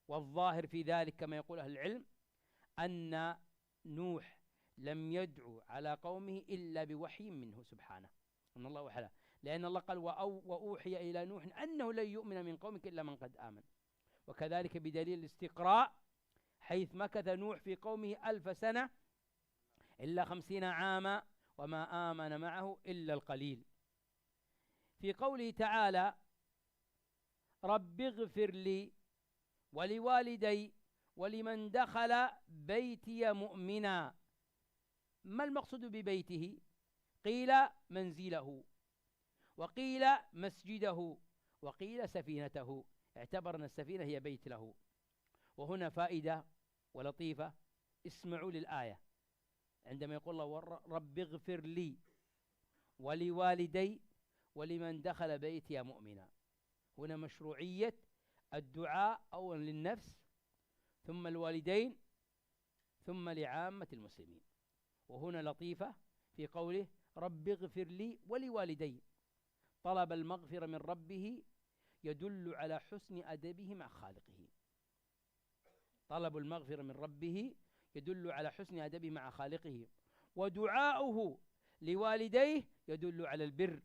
والظاهر في ذلك كما يقول أهل العلم أن نوح لم يدعو على قومه إلا بوحي منه سبحانه، أن الله وحده، لأن الله قال وأوحي إلى نوح أنه لن يؤمن من قومك إلا من قد آمن. وكذلك بدليل الاستقراء حيث مكث نوح في قومه 1000 سنة إلا 50 عاما وما آمن معه إلا القليل. في قوله تعالى رب اغفر لي ولوالدي ولمن دخل بيتي مؤمنا، ما المقصود ببيته؟ قيل منزله، وقيل مسجده، وقيل سفينته، اعتبرنا السفينة هي بيت له. وهنا فائدة ولطيفة، اسمعوا للآية عندما يقول الله رب اغفر لي ولوالدي ولمن دخل بيتي مؤمنا. هنا مشروعية الدعاء أولا للنفس ثم الوالدين ثم لعامة المسلمين. وهنا لطيفة في قوله رب اغفر لي ولوالدي، طلب المغفرة من ربه يدل على حسن أدبه مع خالقه. طلب المغفرة من ربه يدل على حسن أدبه مع خالقه، ودعاؤه لوالديه يدل على البر،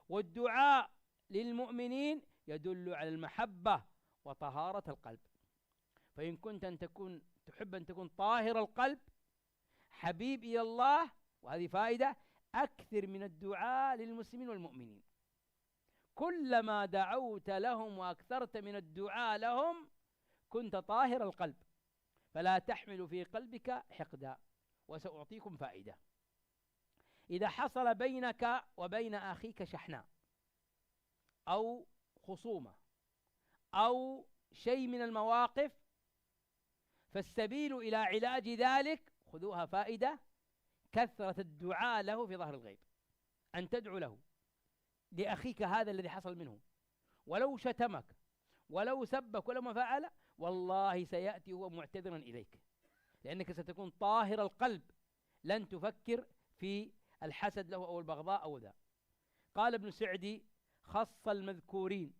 والدعاء للمؤمنين يدل على المحبة وطهارة القلب. فإن كنت تحب أن تكون طاهر القلب حبيب إلى الله، وهذه فائدة، أكثر من الدعاء للمسلمين والمؤمنين. كلما دعوت لهم وأكثرت من الدعاء لهم كنت طاهر القلب، فلا تحمل في قلبك حقدا. وسأعطيكم فائدة، إذا حصل بينك وبين أخيك شحناء أو خصومة أو شيء من المواقف، فالسبيل إلى علاج ذلك، خذوها فائدة، كثرة الدعاء له في ظهر الغيب، أن تدعو له لأخيك هذا الذي حصل منه، ولو شتمك ولو سبك ولو ما فعل، والله سيأتي هو معتذرا إليك، لأنك ستكون طاهر القلب، لن تفكر في الحسد له أو البغضاء أو ذا. قال ابن سعدي خص المذكورين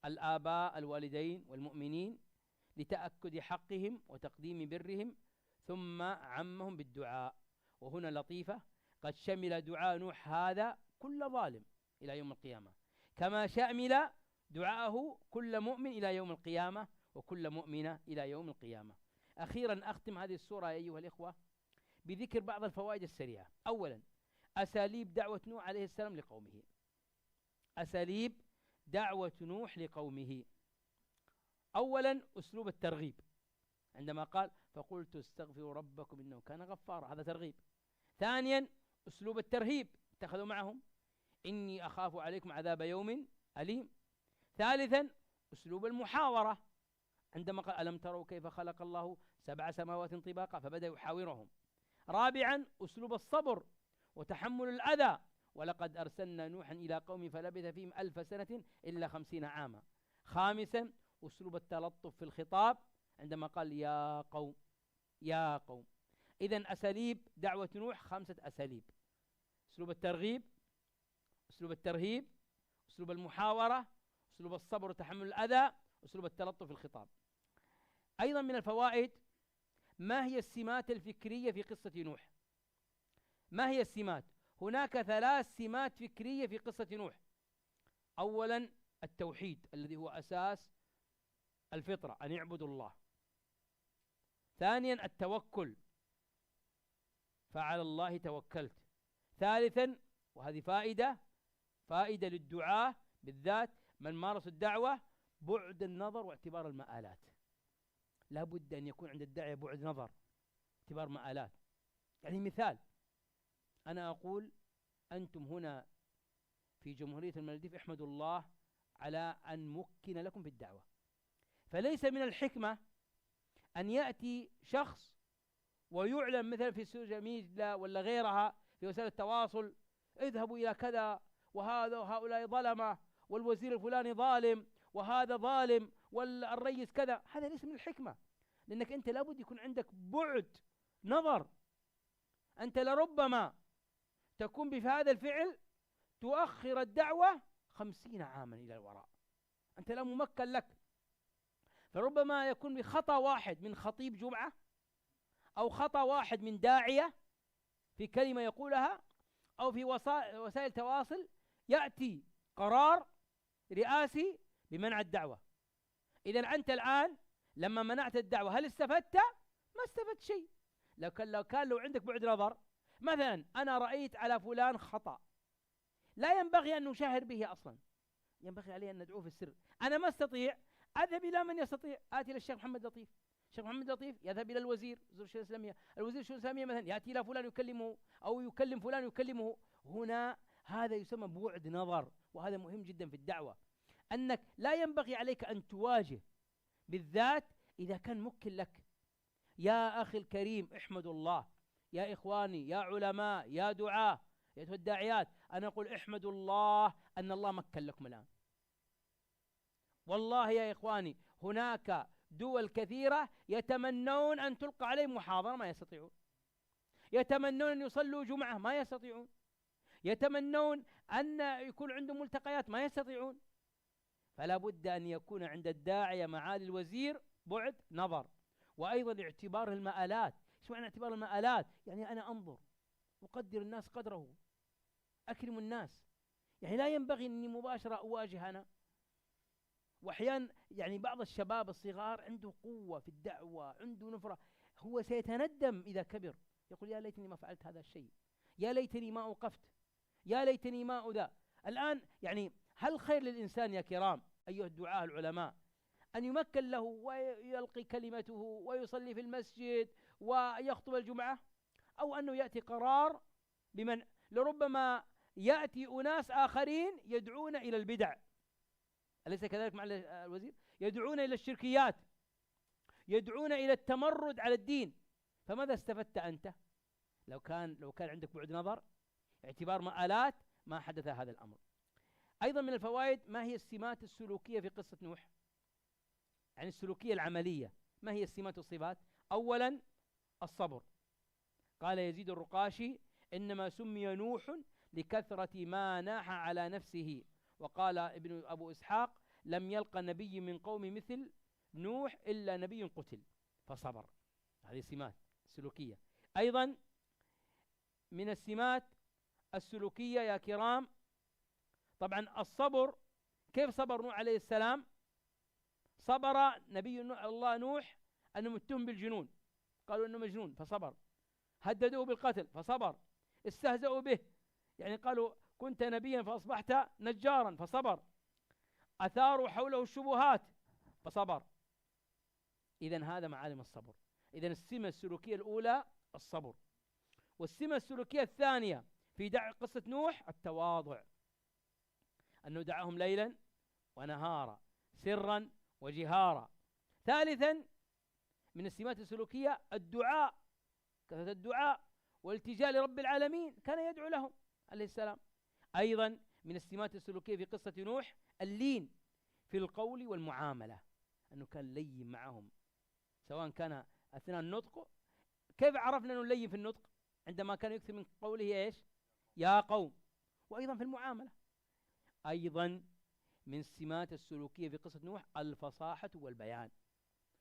الآباء الوالدين والمؤمنين لتأكد حقهم وتقديم برهم، ثم عمهم بالدعاء. وهنا لطيفة، قد شمل دعاء نوح هذا كل ظالم إلى يوم القيامة، كما شمل دعاءه كل مؤمن إلى يوم القيامة وكل مؤمنة إلى يوم القيامة. أخيرا أختم هذه السورة أيها الإخوة بذكر بعض الفوائد السريعة. أولا أساليب دعوة نوح عليه السلام لقومه. أساليب دعوة نوح لقومه: أولا أسلوب الترغيب، عندما قال فقلت استغفروا ربكم إنه كان غفارا، هذا ترغيب. ثانيا أسلوب الترهيب، اتخذوا معهم إني أخاف عليكم عذاب يوم أليم. ثالثا أسلوب المحاورة، عندما قال ألم تروا كيف خلق الله 7 سماوات طباقا، فبدأ يحاورهم. رابعا أسلوب الصبر وتحمل الأذى، ولقد أرسلنا نوحا إلى قومه فلبث فيهم 1000 سنة إلا 50 عاما. خامسا أسلوب التلطف في الخطاب، عندما قال يا قوم يا قوم. إذن أساليب دعوة نوح 5 أساليب: أسلوب الترغيب، أسلوب الترهيب، أسلوب المحاورة، أسلوب الصبر وتحمل الأذى، أسلوب التلطف في الخطاب. أيضا من الفوائد: ما هي السمات الفكرية في قصة نوح؟ ما هي السمات؟ هناك 3 سمات فكرية في قصة نوح. أولا التوحيد الذي هو أساس الفطرة، أن يعبدوا الله. ثانيا التوكل، فعلى الله توكلت. ثالثا، وهذه فائدة للدعاة بالذات من مارسوا الدعوة، بعد النظر واعتبار المآلات. لا بد أن يكون عند الداعية بعد نظر، اعتبار مآلات. يعني مثال، أنا أقول أنتم هنا في جمهورية المالديف احمدوا الله على أن مكن لكم بالدعوة، فليس من الحكمة أن يأتي شخص ويعلن مثلا في السوشيال ميديا ولا غيرها في وسائل التواصل اذهبوا إلى كذا، وهذا وهؤلاء ظلمة، والوزير الفلاني ظالم، وهذا ظالم، والرئيس كذا. هذا ليس من الحكمة، لأنك أنت لابد يكون عندك بعد نظر. أنت لربما تكون بهذا الفعل تؤخر الدعوة 50 عاما إلى الوراء، أنت لا ممكن لك. فربما يكون بخطأ واحد من خطيب جمعة، أو خطأ واحد من داعية في كلمة يقولها، أو في وسائل تواصل، يأتي قرار رئاسي بمنع الدعوة. إذن أنت الآن لما منعت الدعوة هل استفدت؟ ما استفدت شيء. لو عندك بعد نظر، مثلا أنا رأيت على فلان خطأ لا ينبغي أن نشاهر به أصلا، ينبغي عليه أن ندعوه في السر. أنا ما استطيع، أذهب إلى من يستطيع، آتي إلى الشيخ محمد لطيف. الشيخ محمد لطيف يذهب إلى الوزير وزير الشؤون الإسلامية، الوزير الشؤون الإسلامية مثلا يأتي إلى فلان يكلمه، أو يكلم فلان يكلمه. هنا هذا يسمى بعد نظر، وهذا مهم جدا في الدعوة، أنك لا ينبغي عليك أن تواجه، بالذات إذا كان مكن لك. يا أخي الكريم احمدوا الله، يا إخواني، يا علماء، يا دعاة، يا الداعيات، أنا أقول احمدوا الله أن الله مكن لكم الآن. والله يا إخواني هناك دول كثيرة يتمنون أن تلقى عليهم محاضرة ما يستطيعون، يتمنون أن يصلوا جمعة ما يستطيعون، يتمنون أن يكون عندهم ملتقيات ما يستطيعون. فلا بد أن يكون عند الداعية معالي الوزير بعد نظر، وأيضا اعتبار المآلات. ايش معنى اعتبار المآلات؟ يعني أنا أنظر، أقدر الناس قدره، أكرم الناس. يعني لا ينبغي أني مباشرة أواجه أنا. وأحيانا يعني بعض الشباب الصغار عنده قوة في الدعوة، عنده نفرة، هو سيتندم إذا كبر، يقول يا ليتني ما فعلت هذا الشيء، يا ليتني ما أوقفت، يا ليتني ما أذى. الآن يعني هل خير للإنسان يا كرام أيها الدعاة العلماء أن يمكن له ويلقي كلمته ويصلي في المسجد ويخطب الجمعة، أو أنه يأتي قرار بمن لربما يأتي أناس آخرين يدعون إلى البدع، أليس كذلك مع الوزير؟ يدعون إلى الشركيات، يدعون إلى التمرد على الدين. فماذا استفدت أنت؟ لو كان عندك بعد نظر، اعتبار مآلات، ما حدث هذا الأمر. أيضا من الفوائد: ما هي السمات السلوكية في قصة نوح؟ يعني السلوكية العملية، ما هي السمات والصفات؟ أولا الصبر. قال يزيد الرقاشي: إنما سمي نوح لكثرة ما ناح على نفسه. وقال ابن أبو إسحاق: لم يلقى نبي من قوم مثل نوح إلا نبي قتل فصبر. هذه سمات سلوكية. أيضا من السمات السلوكية يا كرام، طبعا الصبر. كيف صبر نوح عليه السلام؟ صبر نبي الله نوح أنه متهم بالجنون، قالوا أنه مجنون فصبر، هددوه بالقتل فصبر، استهزأوا به، يعني قالوا كنت نبيا فأصبحت نجارا فصبر، أثاروا حوله الشبهات فصبر. إذن هذا معالم الصبر. إذن السمة السلوكية الأولى الصبر. والسمة السلوكية الثانية في قصة نوح التواضع، أنه دعاهم ليلا ونهارا، سرا وجهارا. ثالثا من السمات السلوكية الدعاء، كثرة الدعاء والالتجاء لرب العالمين، كان يدعو لهم عليه السلام. أيضا من السمات السلوكية في قصة نوح اللين في القول والمعاملة، أنه كان لين معهم سواء كان أثناء النطق. كيف عرفنا أنه لين في النطق؟ عندما كان يكثر من قوله إيش؟ يا قوم. وأيضا في المعاملة. أيضا من السمات السلوكية في قصة نوح الفصاحة والبيان،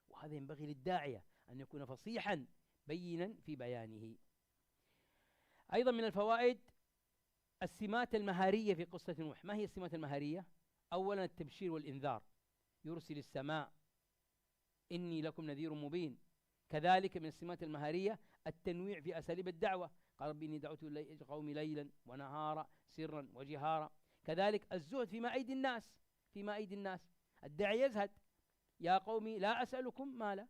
وهذا ينبغي للداعية أن يكون فصيحا بينا في بيانه. أيضا من الفوائد السمات المهارية في قصة نوح. ما هي السمات المهارية؟ أولا التبشير والإنذار، يرسل السماء إني لكم نذير مبين. كذلك من السمات المهارية التنويع في أساليب الدعوة، قال ربي إني دعوت قومي ليلا ونهارا سرا وجهارا. كذلك الزهد فيما أيدي الناس، فيما أيدي الناس، الداعي يزهد، يا قومي لا أسألكم مالا،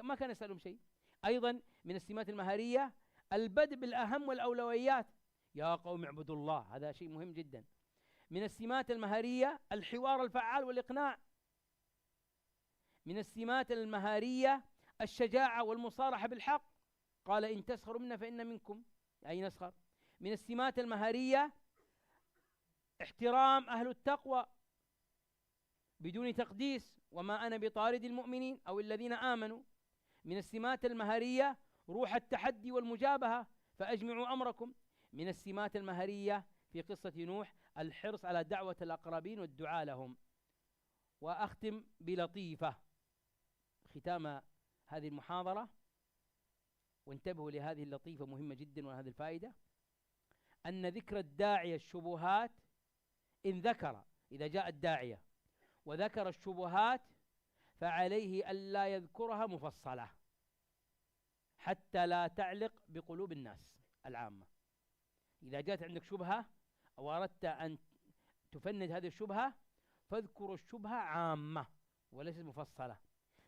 ما كان يسألهم شيء. أيضا من السمات المهارية البدء بالأهم والأولويات، يا قوم اعبدوا الله، هذا شيء مهم جدا. من السمات المهارية الحوار الفعال والإقناع. من السمات المهارية الشجاعة والمصارحة بالحق، قال إن تسخروا منا فإن منكم، أي نسخر. من السمات المهارية احترام أهل التقوى بدون تقديس، وما أنا بطارد المؤمنين أو الذين آمنوا. من السمات المهارية روح التحدي والمجابهة، فأجمعوا أمركم. من السمات المهارية في قصة نوح الحرص على دعوة الأقربين والدعاء لهم. وأختم بلطيفة ختام هذه المحاضرة، وانتبهوا لهذه اللطيفة مهمة جدا وهذه الفائدة، أن ذكر الداعية الشبهات إن ذكر، إذا جاء الداعية وذكر الشبهات فعليه ألا يذكرها مفصلة حتى لا تعلق بقلوب الناس العامة. إذا جاءت عندك شبهة أو أردت أن تفند هذه الشبهة فاذكر الشبهة عامة وليست مفصلة،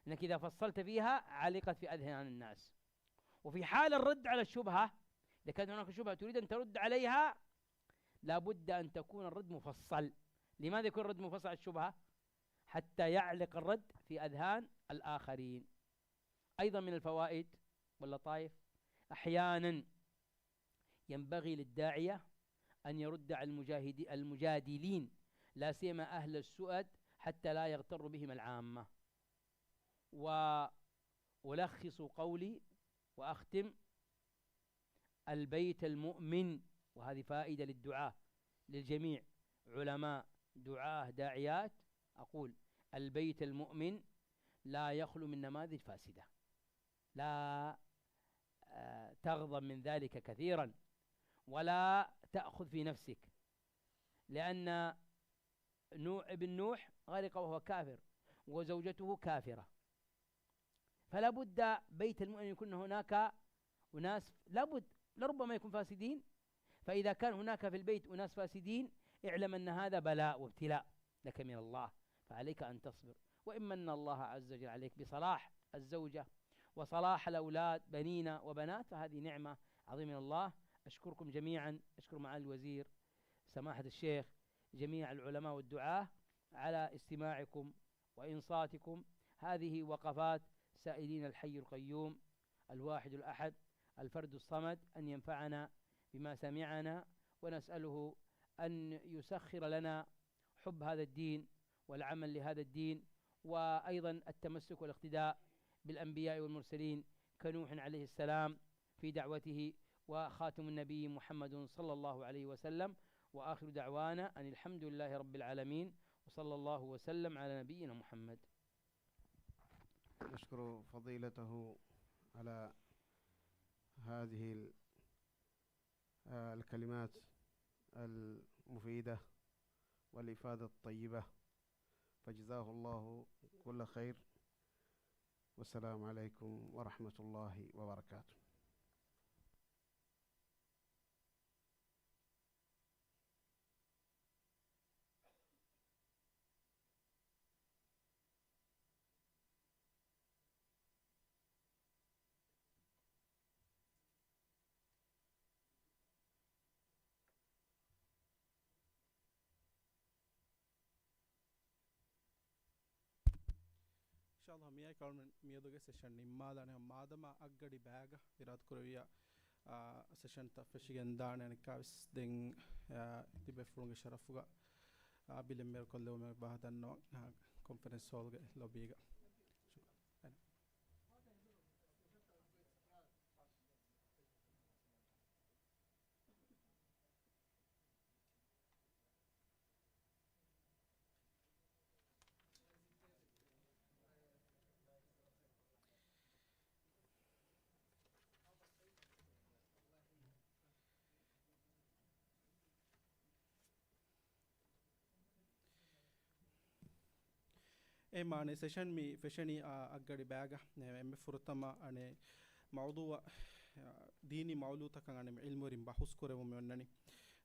لأنك إذا فصلت فيها علقت في أذهان الناس. وفي حال الرد على الشبهة، إذا كانت هناك شبهة تريد أن ترد عليها لابد أن تكون الرد مفصل. لماذا يكون الرد مفصل على الشبهة؟ حتى يعلق الرد في أذهان الآخرين. أيضا من الفوائد واللطائف أحيانا ينبغي للداعية أن يرد على المجادلين، لا سيما أهل السؤد، حتى لا يغتر بهم العامة. وألخص قولي وأختم: البيت المؤمن، وهذه فائدة للدعاء للجميع، علماء، دعاة، داعيات، أقول البيت المؤمن لا يخلو من نماذج فاسدة، لا تغضب من ذلك كثيرا ولا تأخذ في نفسك، لأن ابن نوح غرق وهو كافر وزوجته كافرة، فلا بد بيت المؤمن يكون هناك أناس، لربما يكون فاسدين، فإذا كان هناك في البيت أناس فاسدين اعلم أن هذا بلاء وابتلاء لك من الله، فعليك أن تصبر. وإن من الله عز وجل عليك بصلاح الزوجة وصلاح الأولاد بنينا وبنات فهذه نعمة عظيمة من الله. أشكركم جميعا، أشكر معالي الوزير سماحة الشيخ جميع العلماء والدعاة على استماعكم وإنصاتكم. هذه وقفات سائلين الحي القيوم الواحد الأحد الفرد الصمد أن ينفعنا بما سمعنا، ونسأله أن يسخر لنا حب هذا الدين والعمل لهذا الدين، وأيضا التمسك والاقتداء بالأنبياء والمرسلين كنوح عليه السلام في دعوته، وخاتم النبي محمد صلى الله عليه وسلم. وآخر دعوانا أن الحمد لله رب العالمين، وصلى الله وسلم على نبينا محمد. نشكر فضيلته على هذه الكلمات المفيدة والإفادة الطيبة، فجزاه الله كل خير، والسلام عليكم ورحمة الله وبركاته. inshallah miyai kalmen miyaduge session nimmadane madama aggadi baga irat kureviya session ta feshigen daane kavis den tibe frunge sharafuga abile mer kolle me bahadanno conference hall ge lobby ga mane session mi feshani aggadi baga emme furtama ane mawduwa dini mawluta kan ane ilmu rim bahus koremu me onnani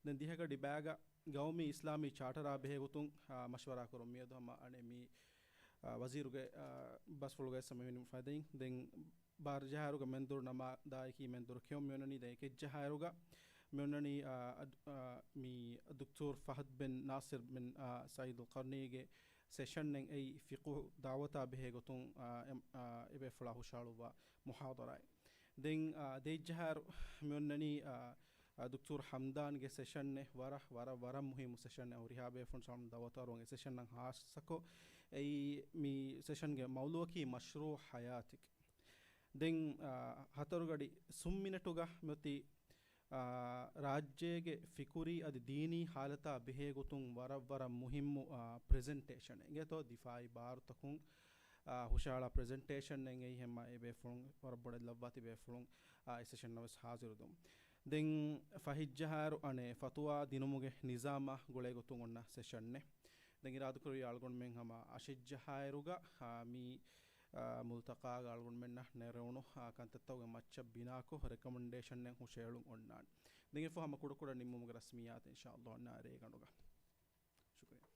den dihagadi baga gawmi islami charter behegutun mashwara korum mi adama ane mi waziruge basfuluge sameni fadain den bar jaharuga mendur nama daiki mendur kyom me onnani de ke jaharuga me onnani mi Dr. Fahad bin Nasir bin Said al-Qarni ge session neng ay fiqh dawata behegotun ibe flahu shaluba muhadara den de jahar monnani Dr. Hamdan ge session ne wara muhim session ne rihabe fon sam dawata rong session nang has sako ay mi session ge mawlu ki mashru hayatik den hatarugadi summinatuga moti ರಾಜ್ಯಗೆ ಫಿಕುರಿ ಅದು ದೀನಿ ಹಾಲತ ಬಿಹೆ ಗೊತ್ತುಂ ವರ ಮುಹಿಮ್ಮು ಪ್ರೆಸೆಂಟೇಷನ್ ಎಂಗೆ ತೋ ದಿಫಾಯಿ ಭಾರತಕ್ಕೂ ಹುಷಾಳ ಪ್ರೆಸೆಂಟೇಷನ್ ಎಂಗೆ ಹೆಮ್ಮ ಎಬೆ ಫುಳುಂ ವರಬೊಡೆ ಲವ್ವಾತಿ ಬೆ ಫುಳುಂ ಸೆಷನ್ ನವಸ್ ಹಾಜಿರುದು ದೆನ್ ಫಹಿಜ್ಜಹಾರು ಅನೆ ಫತುವಾ ದಿನಮುಗೆ ನಿಜಾಮ ಗೊಳೆ ಗೊತ್ತುಂ ಒನ್ನ ಸೆಷನ್ನೆ ದೆನ್ ಇರಾದುಕರು ಯಾಳ್ಗೊಂಡು ಮೆಂಗ್ ಹಮ ಅಶಿಜ್ಜಹಾರುಗ me multaqa galgun menna nerewnu kantattawge macca binako recommendation ne hushelu onnan dinge fo hama kuda nimmu rasmiyat inshallah na re ganuga shukriya